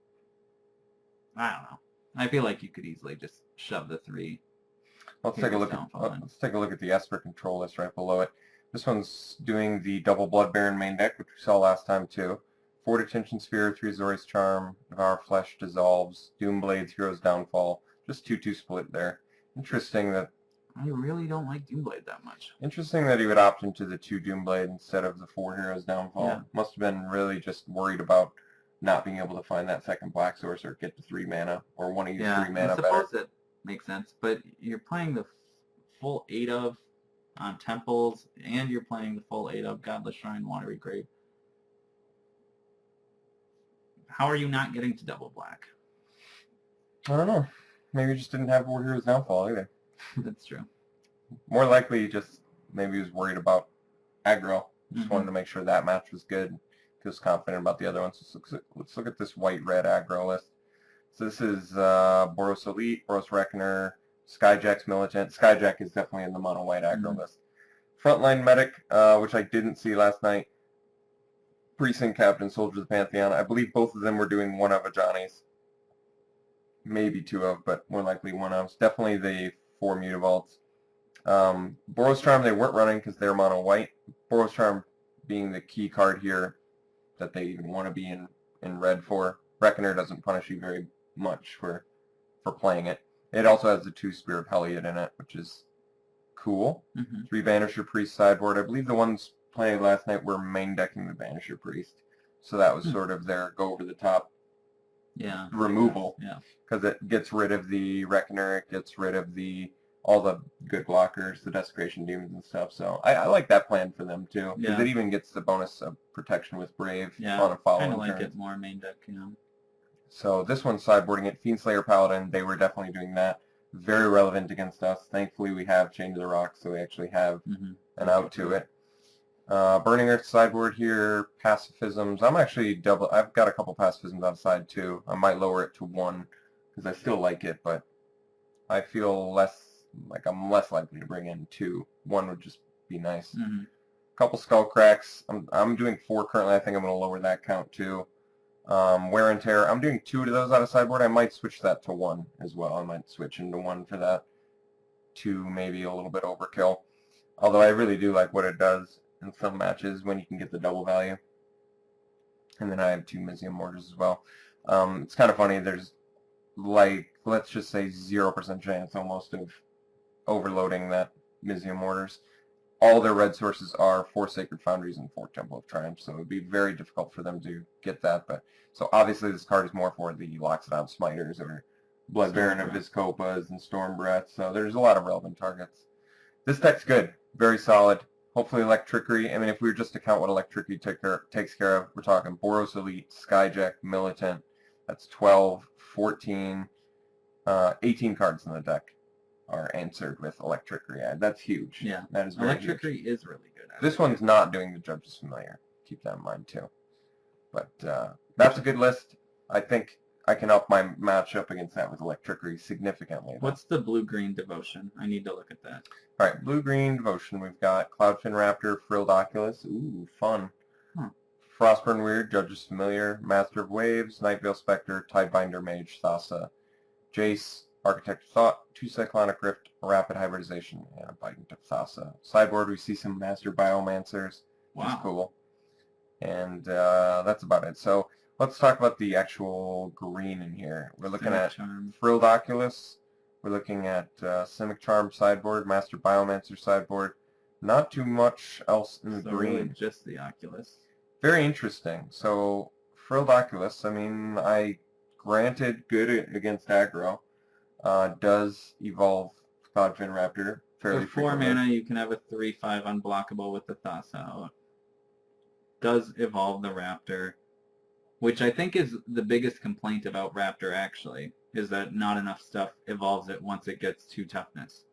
I don't know. I feel like you could easily just shove the 3. Let's take a look at the Esper control list right below it. This one's doing the double Blood Baron main deck, which we saw last time too. 4 Detention Sphere, 3 Azorius Charm, Devour Flesh dissolves, Doomblades, Hero's Downfall. Just 2/2 split there. Interesting that. I really don't like Doomblade that much. Interesting that he would opt into the 2 Doomblade instead of the 4 Hero's Downfall. Yeah. Must have been really just worried about not being able to find that second black source or get to 3 mana, or want to use 3 mana I better. suppose that makes sense, but you're playing the full 8 of on Temples, and you're playing the full 8 of Godless Shrine, Watery Grave. How are you not getting to double black? I don't know. Maybe he just didn't have 4 Heroes Downfall either. That's true. More likely, maybe he was worried about aggro. Just wanted to make sure that match was good. Feels confident about the other ones. Let's look at this white-red aggro list. So this is Boros Elite, Boros Reckoner, Skyjack's Militant. Skyjack is definitely in the mono-white aggro list. Frontline Medic, which I didn't see last night. Precinct Captain, Soldier of the Pantheon. I believe both of them were doing 1 of Ajani's. Maybe 2 of, but more likely 1 of. Definitely the 4 Mutavaults. Boros Charm they weren't running because they're mono-white. Boros Charm being the key card here that they even want to be in red for. Reckoner doesn't punish you very much for playing it. It also has the 2 Spirit Helliot in it, which is cool. 3 Banisher Priest sideboard. I believe the ones playing last night were main decking the Banisher Priest. So that was sort of their go over the top removal. Yeah. Because it gets rid of the Reckoner, it gets rid of all the good blockers, the Desecration Demons and stuff. So I like that plan for them too. Because it even gets the bonus of protection with Brave on a following turn. I kind of like turn. it more main deck, you know. So this one's sideboarding it. Fiendslayer Paladin, they were definitely doing that. Very relevant against us. Thankfully we have Chain to the Rock, so we actually have an out to it. Burning Earth sideboard here, pacifisms. I've got a couple pacifisms outside too. I might lower it to 1 because I still like it, but I feel I'm less likely to bring in 2. 1 would just be nice. Couple Skull Cracks. I'm doing 4 currently. I think I'm going to lower that count too. Wear and Tear. I'm doing 2 of those out of sideboard. I might switch that to 1 as well. I might switch into 1 for that. 2 maybe a little bit overkill. Although I really do like what it does in some matches when you can get the double value. And then I have 2 Mizium Mortars as well. It's kind of funny. There's let's just say 0% chance almost of overloading that Mizium Mortars. All their red sources are 4 Sacred Foundries and 4 Temple of Triumph, so it would be very difficult for them to get that. But so obviously this card is more for the Loxodon Smiters or Blood Baron of Vizcopas and Storm Breath, so there's a lot of relevant targets. This deck's good, very solid. Hopefully Electrickery. I mean, if we were just to count what Electrickery takes care of, we're talking Boros Elite, Skyjack, Militant, That's 12, 14, 18 cards in the deck are answered with Electric React. That's huge. Yeah. That is very Electric huge. is really good. This one's not doing the Judge's Familiar. Keep that in mind too. But that's a good list. I think I can up my matchup against that with Electricity significantly. What's the blue-green devotion? I need to look at that. All right, blue-green devotion. We've got Cloudfin Raptor, Frilled Oculus. Ooh, fun. Huh. Frostburn Weird, Judge's Familiar, Master of Waves, Nightveil Spectre, Tidebinder Mage, Thassa, Jace, Architect of Thought, 2 Cyclonic Rift, Rapid Hybridization, and a Bite of Thassa. Sideboard, we see some Master Biomancers, which is cool. And that's about it. So let's talk about the actual green in here. We're looking at Frilled Oculus. We're looking at Simic Charm sideboard, Master Biomancer sideboard. Not too much else in the green. Really just the Oculus. Very interesting. So Frilled Oculus, I mean, granted good against aggro. Does evolve Cloudfin Raptor fairly For 4 frequently. mana, you can have a 3/5 unblockable with the Thassa out. Does evolve the Raptor, which I think is the biggest complaint about Raptor, actually, is that not enough stuff evolves it once it gets 2 toughness.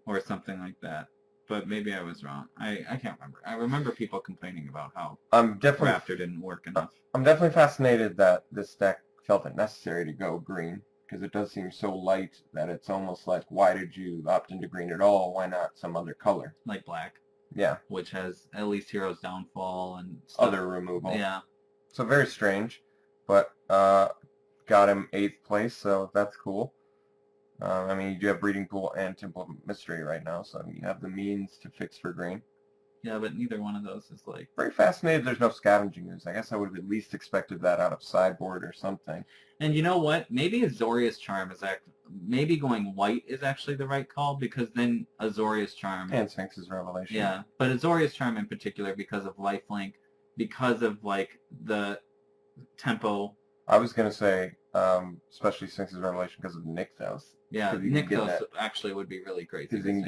Or something like that. But maybe I was wrong. I can't remember. I remember people complaining about how Raptor didn't work enough. I'm definitely fascinated that this deck felt it necessary to go green, because it does seem so light that it's almost like, why did you opt into green at all? Why not some other color? Like black. Yeah. Which has at least Hero's Downfall and stuff. Other removal. Yeah. So very strange, but got him 8th place, so that's cool. I mean, you do have Breeding Pool and Temple of Mystery right now, so you have the means to fix for green. Yeah, but neither one of those is like... Very fascinated there's no Scavenging Ooze. I guess I would have at least expected that out of sideboard or something. And you know what? Maybe Azorius Charm is maybe going white is actually the right call, because then Azorius Charm... And Sphinx's Revelation. Yeah, but Azorius Charm in particular, because of lifelink, because of, like, the tempo... I was going to say, especially Sphinx's Revelation, because of Nykthos. Yeah, Nykthos actually would be really great. Because you can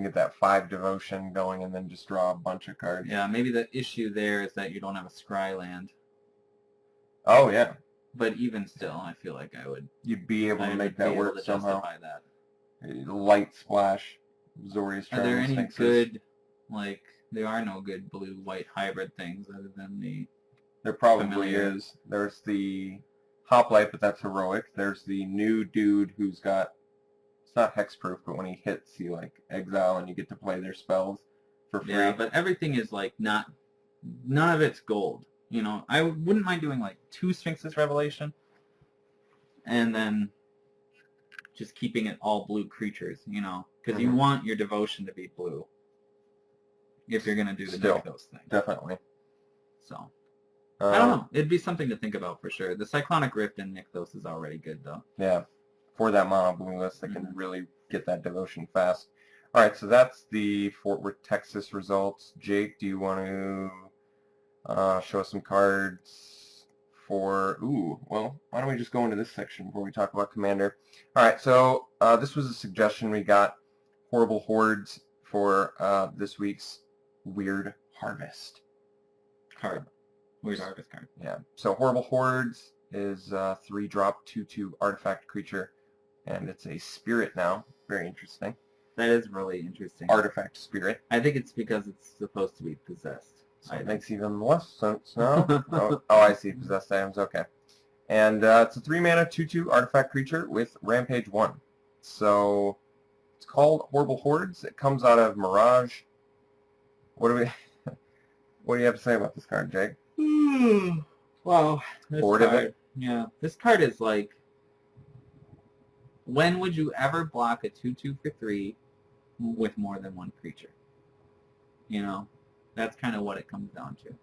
get that 5 devotion going and then just draw a bunch of cards. Yeah, maybe the issue there is that you don't have a scry land. Oh yeah. But even still, I feel like You'd be able to make that work somehow. Justify that. Light splash, Zorius Charm. Are there any Sphinxes. good, like, there are no good blue-white hybrid things other than the... There probably familiar. is. There's the Hoplite, but that's heroic. There's the new dude who's got, it's not hexproof, but when he hits, he like exile and you get to play their spells for free. Yeah, but everything is like none of it's gold. You know, I wouldn't mind doing like 2 Sphinx's Revelation and then just keeping it all blue creatures, you know, because you want your devotion to be blue if you're going to do the Nykthos thing. Definitely. So... I don't know. It'd be something to think about for sure. The Cyclonic Rift in Nykthos is already good, though. Yeah. For that mono blue list, they can really get that devotion fast. All right, so that's the Fort Worth, Texas results. Jake, do you want to show us some cards for... Ooh, well, why don't we just go into this section before we talk about Commander. All right, so this was a suggestion we got. Horrible Hordes for this week's Weird Harvest card. Weird Harvest card. Yeah. So Horrible Hordes is 3-drop, 2/2 artifact creature, and it's a spirit now. Very interesting. That is really interesting. Artifact spirit. I think it's because it's supposed to be possessed. So it makes even less sense now. oh, I see. Possessed items. Okay. And it's a 3-mana, 2/2 artifact creature with Rampage 1. So it's called Horrible Hordes. It comes out of Mirage. What do you have to say about this card, Jake? Wow. This Bored of card, it? yeah. This card is like, when would you ever block a 2/2 for 3 with more than 1 creature? You know, that's kind of what it comes down to.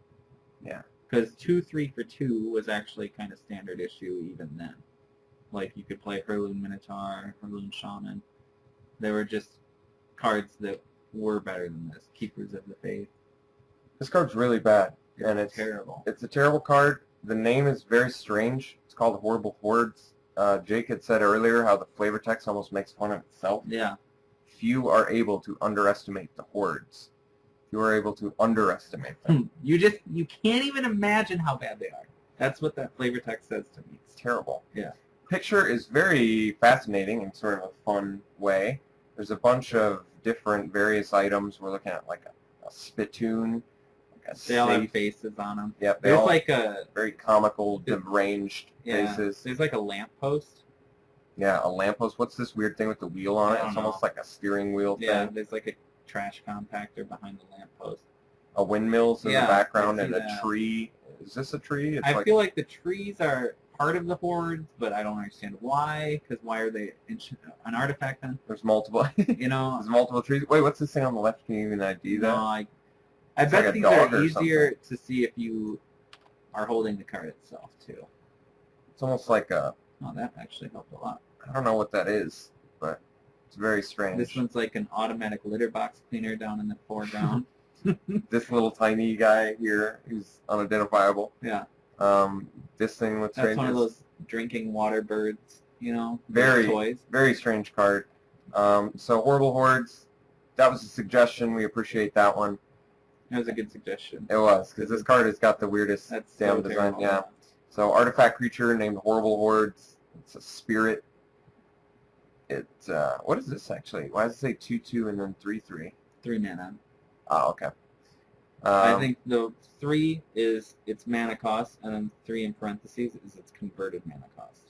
Yeah. Because 2/3 for 2 was actually kind of standard issue even then. Like, you could play Hurloon Minotaur, Hurloon Shaman. There were just cards that were better than this. Keepers of the Faith. This card's really bad. And it's terrible. It's a terrible card. The name is very strange. It's called Horrible Hordes. Jake had said earlier how the flavor text almost makes fun of itself. Yeah. If you are able to underestimate the hordes, if you are able to underestimate them. You can't even imagine how bad they are. That's what that flavor text says to me. It's terrible. Yeah. Picture is very fascinating in sort of a fun way. There's a bunch of different various items. We're looking at like a spittoon, like a They all have safe. faces on them. Yep, they There's all like a very comical, deranged yeah. faces. There's like a lamppost. Yeah, a lamppost. What's this weird thing with the wheel on I it? don't It's know. almost like a steering wheel Yeah, thing. there's like a trash compactor behind the lamppost. A windmill's in Yeah, the background I and see a that. tree. Is this a tree? It's I feel like the trees are part of the hordes, but I don't understand why. Because why are they an artifact then? there's multiple. You know, There's multiple trees. Wait, what's this thing on the left? Can you even ID that? no, I It's bet like a these dog are or easier to see if you are holding the card itself too. It's almost like a. Oh, that actually helped a lot. I don't know what that is, but it's very strange. This one's like an automatic litter box cleaner down in the foreground. This little tiny guy here, who's unidentifiable. Yeah. This thing looks That's strange. one of those drinking water birds, you know, Very- toys. Very strange card. So Horrible Hordes, that was a suggestion. We appreciate that one. That was a good suggestion. It was, because this card has got the weirdest That's damn so design. terrible. Yeah. So artifact creature named Horrible Hordes. It's a spirit. What is this actually? Why does it say 2/2 and then 3/3? 3 mana. Oh, okay. I think the 3 is its mana cost, and then 3 in parentheses is its converted mana cost.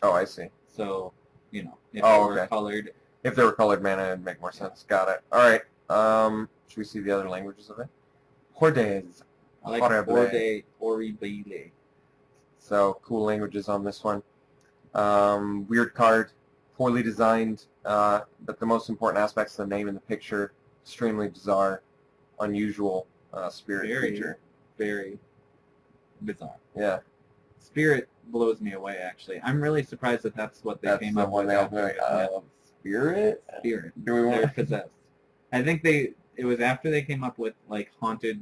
Oh, I see. So, you know, if Oh, it were okay. colored, If they were colored mana, it'd make more sense. Got it. All right. Should we see the other languages of it? Hordes. I like Horrible. Horde Horribile. So cool languages on this one. Weird card, poorly designed, but the most important aspects of the name and the picture, extremely bizarre, unusual spirit creature. Very bizarre. Yeah, Spirit blows me away, actually. I'm really surprised that that's what they that's came the up one with. they all after. go, spirit? Spirit. Do we They're want? possessed. I think it was after they came up with like haunted,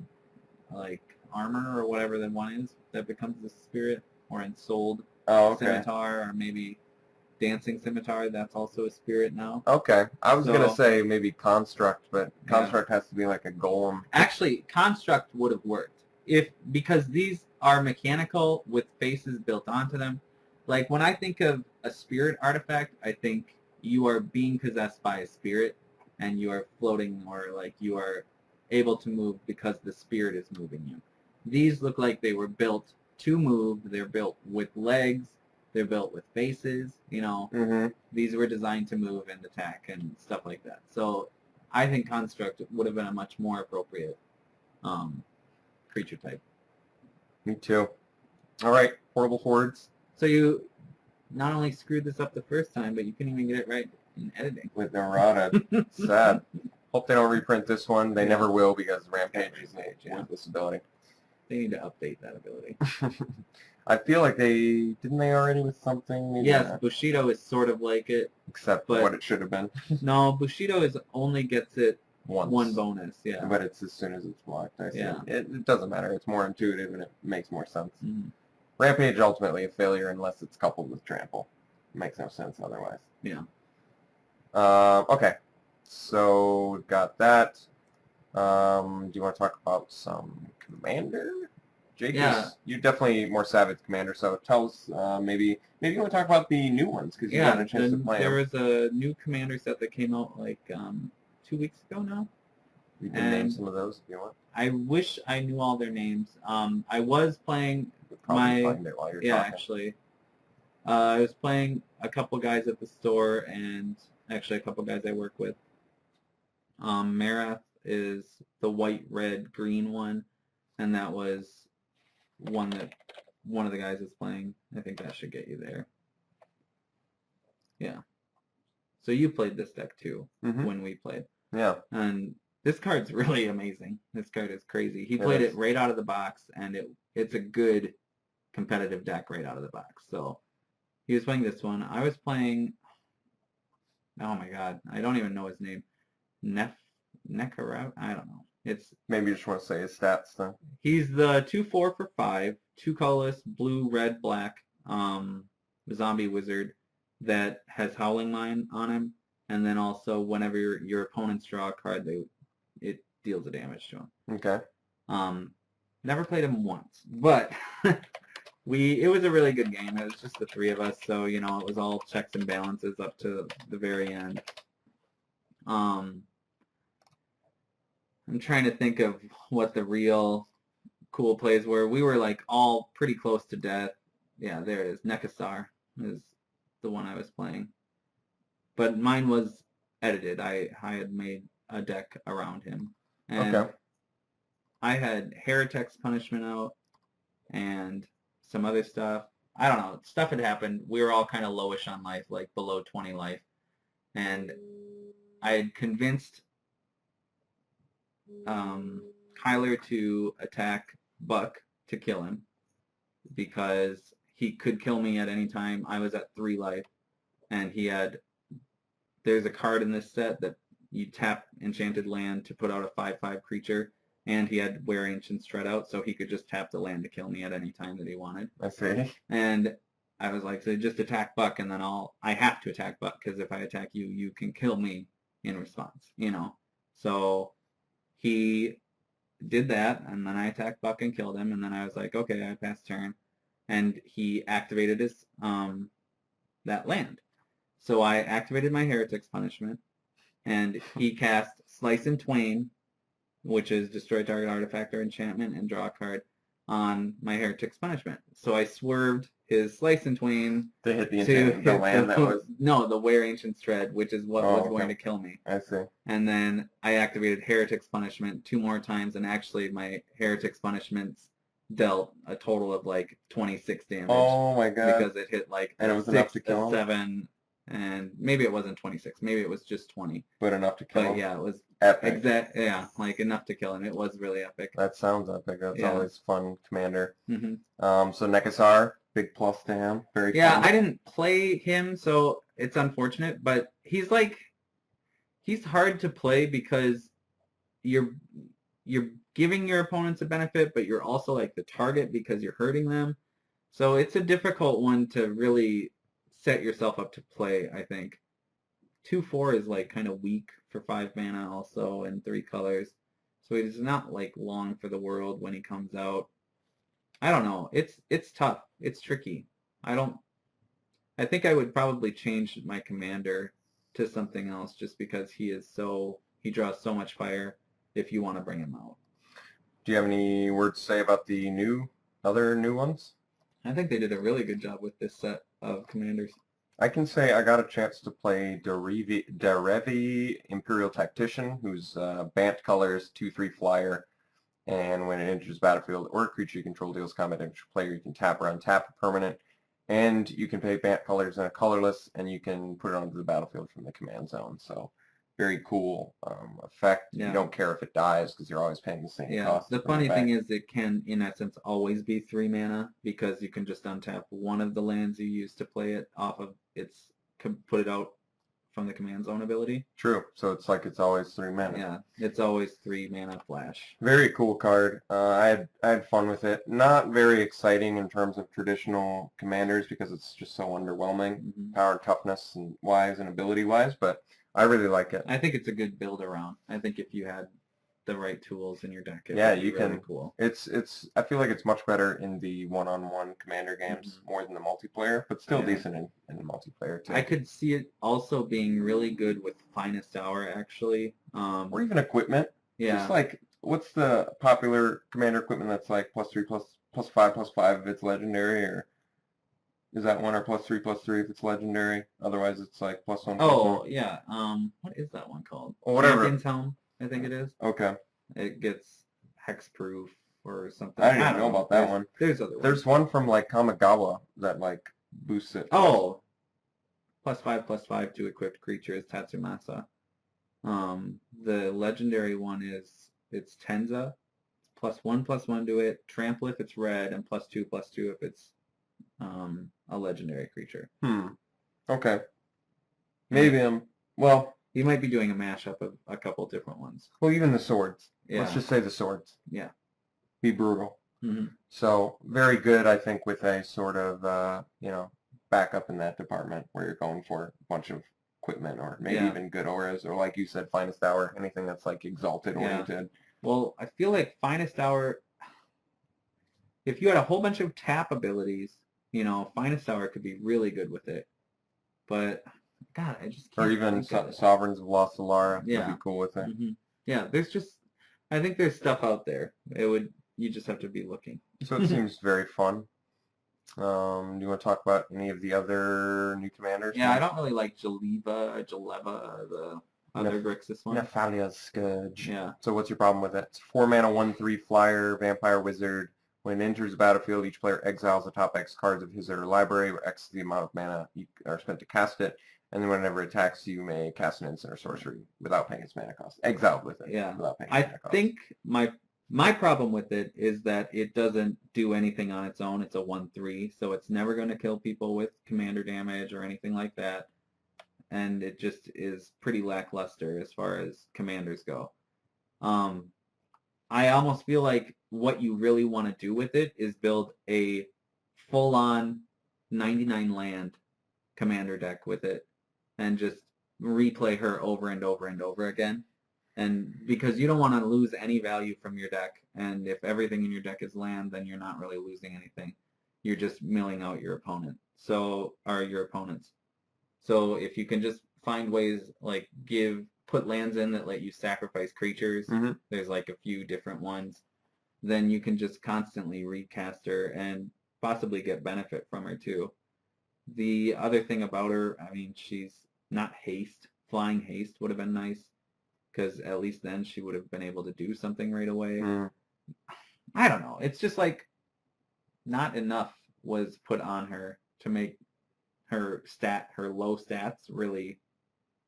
like armor or whatever the one is that becomes the spirit, or ensouled Oh, okay. scimitar, or maybe dancing scimitar. That's also a spirit now. Okay, I was gonna So- say maybe construct, but Yeah. construct has to be like a golem. Actually, construct would have worked because these are mechanical with faces built onto them. Like when I think of a spirit artifact, I think you are being possessed by a spirit and you are floating, or like you are able to move because the spirit is moving you. These look like they were built to move. They're built with legs. They're built with faces. You know, Mm-hmm. these were designed to move and attack and stuff like that. So I think construct would have been a much more appropriate creature type. Me too. All right, Horrible Hordes So you not only screwed this up the first time, but you couldn't even get it right in editing. with errata. Sad. Hope they don't reprint this one. They Yeah. never will because Rampage is Rampage, a yeah. worthless ability. They need to update that ability. I feel like didn't they already with something? Maybe Yes, not. Bushido is sort of like it. Except but- what it should have been. No, Bushido only gets it Once. one bonus. Yeah. But it's as soon as it's blocked. I see. Yeah. It doesn't matter. It's more intuitive and it makes more sense. Mhm. Rampage ultimately a failure unless it's coupled with trample. It makes no sense otherwise. Yeah. Okay. So we've got that. Do you want to talk about some commander? Jake, Yeah. you're definitely more savvy with commander. So tell us, maybe you want to talk about the new ones because you got a chance to play there them. was a new commander set that came out like 2 weeks ago now. You can name and- some of those if you want. I wish I knew all their names. I was playing You'll probably my- find it while you're Yeah, talking. actually. I was playing a couple guys at the store, and actually a couple guys I work with. Marath is the white, red, green one, and that was one that one of the guys is playing. I think that should get you there. Yeah. So you played this deck too Mhm. when we played. Yeah. And this card's really amazing. This card is crazy. He It played is. it right out of the box, and it's a good competitive deck right out of the box. So he was playing this one. I was playing, oh my god, I don't even know his name. Nekarav? I don't know. Maybe you just want to say his stats then. He's the 2/4 for 5, 2 colorless, blue, red, black, zombie wizard that has Howling Mine on him, and then also whenever your opponents draw a card, it deals a damage to him. Okay. Never played him once, but It was a really good game. It was just the three of us, so it was all checks and balances up to the very end. I'm trying to think of what the real cool plays were. We were like all pretty close to death. Yeah, there it is. Nekasar is the one I was playing, but mine was edited. I had made a deck around him, and Okay. I had Heretic's Punishment out and some other stuff. I don't know. Stuff had happened. We were all kind of lowish on life, like below 20 life. And I had convinced Kyler to attack Buck to kill him because he could kill me at any time. I was at 3 life. And there's a card in this set that you tap Enchanted Land to put out a 5/5 creature. And he had Wear Ancient Shred out, so he could just tap the land to kill me at any time that he wanted. I see. And I was like, so just attack Buck, and then I have to attack Buck, because if I attack you, you can kill me in response, So he did that, and then I attacked Buck and killed him, and then I was like, okay, I passed turn. And he activated his, that land. So I activated my Heretic's Punishment, and he cast Slice in Twain, which is destroy target artifact or enchantment and draw a card on my Heretic's Punishment. So I swerved his Slice in Twain to hit the land that was... No, the Wear Ancient Shred, which is what was okay. going to kill me. I see. And then I activated Heretic's Punishment 2 more times, and actually my Heretic's Punishments dealt a total of like 26 damage. Oh my god. Because it hit like and it was 6, enough to kill him? 7, and maybe it wasn't 26. Maybe it was just 20. But enough to kill him? But yeah, it was epic. Like enough to kill him. It was really epic. That sounds epic. That's always fun, Commander. Mm-hmm. So Nekasar, big plus to him. Very fun. I didn't play him, so it's unfortunate, but he's hard to play because you're giving your opponents a benefit, but you're also like the target because you're hurting them. So it's a difficult one to really set yourself up to play, I think. 2/4 is like kind of weak for 5 mana also and 3 colors. So he's not like long for the world when he comes out. I don't know. It's tough. It's tricky. I think I would probably change my commander to something else just because he draws so much fire if you want to bring him out. Do you have any words to say about the other new ones? I think they did a really good job with this set of commanders. I can say I got a chance to play Derevi Imperial Tactician, whose Bant colors 2/3 flyer, and when it enters battlefield or a creature you control deals combat damage to player, you can tap or untap a permanent, and you can pay Bant colors in a colorless, and you can put it onto the battlefield from the command zone. So very cool effect. Yeah. You don't care if it dies because you're always paying the same cost. The funny thing is it can, in essence, always be 3 mana because you can just untap one of the lands you use to play it off of put it out from the command zone ability. True. So it's like it's always 3 mana. Yeah, it's always 3 mana flash. Very cool card. I had fun with it. Not very exciting in terms of traditional commanders because it's just so underwhelming, power and toughness and wise and ability wise, but I really like it. I think it's a good build around. I think if you had the right tools in your deck, it yeah, would be you really can. Cool. It's. I feel like it's much better in the one-on-one commander games more than the multiplayer, but still decent in the multiplayer too. I could see it also being really good with Finest Hour actually, or even equipment. Yeah. Just like what's the popular commander equipment that's like +3/+5/+5 if it's legendary, or is that one or +3/+3 if it's legendary? Otherwise, it's like +1/+1. Oh yeah. What is that one called? Well, whatever. Champion's Helm, I think it is. Okay. It gets hexproof or something. I didn't even know about that one. There's other ones. There's one from like Kamigawa that like boosts it. Oh. +5/+5 to equipped creatures, Tatsumasa. The legendary one it's Tenza. +1/+1 to it. Trample if it's red, and +2/+2 if it's a legendary creature. Okay. Maybe You might be doing a mashup of a couple different ones. Well, even the swords. Yeah. Let's just say the swords. Yeah. Be brutal. Mm-hmm. So very good, I think, with a sort of backup in that department where you're going for a bunch of equipment or maybe even good auras or like you said, Finest Hour, anything that's like exalted oriented. Well, I feel like Finest Hour if you had a whole bunch of tap abilities, Finest Hour could be really good with it. But God, I just can't. Or even think of it. Sovereigns of Lost Solara would Yeah. be cool with it. Mhm. Yeah, I think there's stuff out there. You just have to be looking. So it seems very fun. Do you want to talk about any of the other new commanders? Yeah, I don't really like Jaleva, the other Grixis one. Nephalia's Scourge. Yeah. So what's your problem with it? It's 4 mana, 1/3 flyer, vampire wizard. When it enters the battlefield, each player exiles the top X cards of his or her library, where X is the amount of mana you are spent to cast it. And then whenever it attacks, you may cast an instant or sorcery without paying its mana cost. Exiled with it. Yeah. Without paying I mana cost. think my problem with it is that it doesn't do anything on its own. It's a 1/3, so it's never going to kill people with commander damage or anything like that. And it just is pretty lackluster as far as commanders go. I almost feel like what you really want to do with it is build a full-on 99 land commander deck with it and just replay her over and over and over again. And because you don't want to lose any value from your deck, and if everything in your deck is land, then you're not really losing anything. You're just milling out your opponent. Or your opponents. So if you can just find ways like put lands in that let you sacrifice creatures, there's like a few different ones, then you can just constantly recast her and possibly get benefit from her too. The other thing about her, I mean, she's not haste. Flying haste would have been nice, because at least then she would have been able to do something right away. I don't know. It's just like not enough was put on her to make her low stats really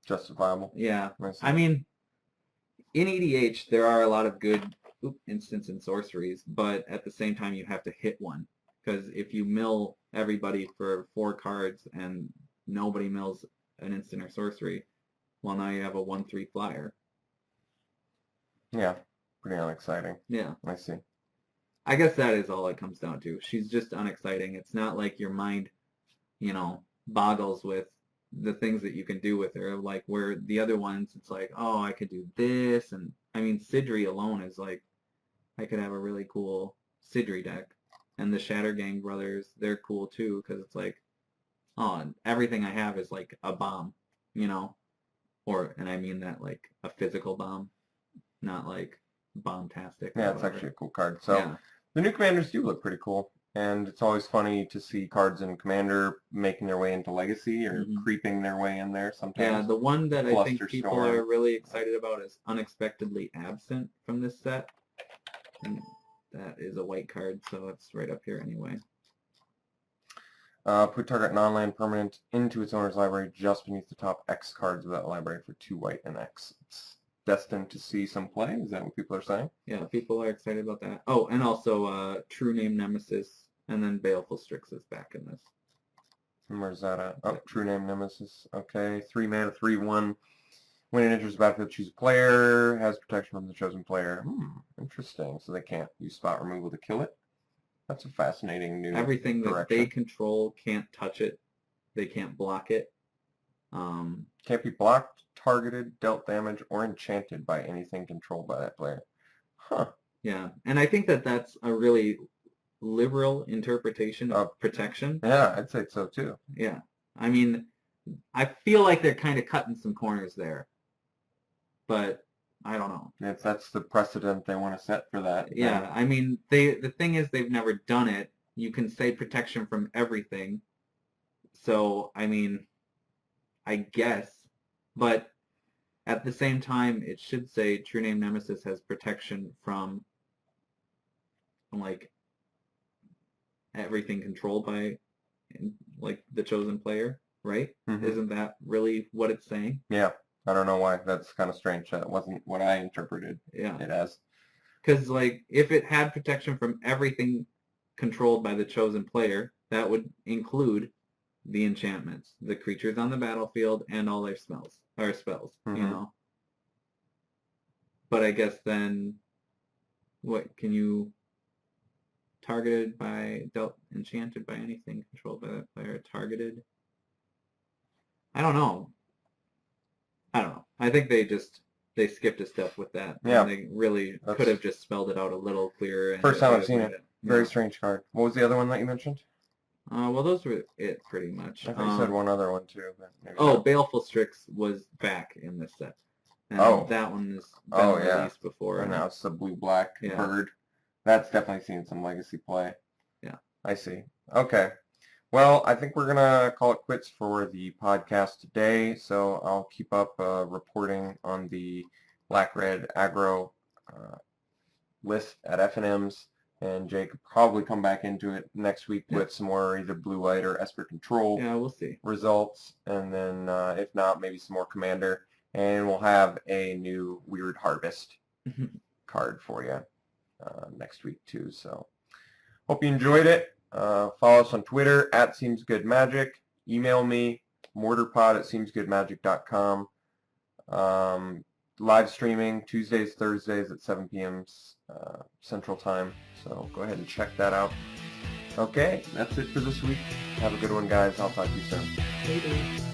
justifiable. Yeah. I mean, in EDH, there are a lot of good instants and sorceries, but at the same time, you have to hit one. Because if you mill everybody for 4 cards and nobody mills an instant or sorcery, well, now you have a 1/3 flyer. Yeah, pretty unexciting. Yeah. I see. I guess that is all it comes down to. She's just unexciting. It's not like your mind, boggles with the things that you can do with her. Like where the other ones, it's like, oh, I could do this. And I mean, Sidri alone is like, I could have a really cool Sidri deck. And the Shatter Gang brothers, they're cool too, because it's like, oh, everything I have is like a bomb, and I mean that like a physical bomb, not like bombastic. Yeah, it's actually a cool card. So the new commanders do look pretty cool, and it's always funny to see cards in Commander making their way into Legacy or creeping their way in there sometimes. Yeah, the one that I think people Storm. are really excited about is Unexpectedly Absent from this set. And that is a white card, so it's right up here anyway. Put target non-land permanent into its owner's library just beneath the top X cards of that library for 2 white and X. It's destined to see some play. Is that what people are saying? Yeah, people are excited about that. Oh, and also True Name Nemesis, and then Baleful Strix is back in this. And where's that at? Oh, True Name Nemesis. Okay, 3 mana, 3/1. When it enters the battlefield, choose a player. Has protection from the chosen player. Interesting. So they can't use spot removal to kill it. That's a fascinating new Everything that direction. they control can't touch it. They can't block it. Can't be blocked, targeted, dealt damage, or enchanted by anything controlled by that player. Huh. Yeah, and I think that that's a really liberal interpretation of protection. Yeah, I'd say so too. Yeah. I mean, I feel like they're kind of cutting some corners there. But I don't know. If that's the precedent they want to set for that. Yeah, then. I mean, the thing is they've never done it. You can say protection from everything. So, I mean, I guess. But at the same time, it should say True Name Nemesis has protection from, like, everything controlled by, like, the chosen player, right? Isn't that really what it's saying? Yeah. I don't know why. That's kind of strange. That wasn't what I interpreted it as. Because, like, if it had protection from everything controlled by the chosen player, that would include the enchantments, the creatures on the battlefield, and all their spells, you know? But I guess then, what, can you targeted by, enchanted by anything controlled by that player, targeted? I don't know. I think they skipped a step with that. Yeah. And they really could have just spelled it out a little clearer. And First time I've seen it. Very Yeah. strange card. What was the other one that you mentioned? Well, those were it pretty much. I think you said one other one too, but maybe Oh, not. Baleful Strix was back in this set. And Oh. that one has been Oh, yeah. released before. And now it's the blue-black Yeah. bird. That's definitely seen some legacy play. Yeah. I see. Okay. Well, I think we're going to call it quits for the podcast today, so I'll keep up reporting on the black-red aggro list at F&M's, and Jake will probably come back into it next week with some more either blue-white or Esper Control we'll see. results, and then if not, maybe some more Commander, and we'll have a new Weird Harvest card for you next week too. So hope you enjoyed it. Follow us on Twitter at SeemsGoodMagic. Email me, mortarpod@seemsgoodmagic.com. Live streaming Tuesdays, Thursdays at 7 p.m. Central Time. So go ahead and check that out. Okay, that's it for this week. Have a good one, guys. I'll talk to you soon. Later.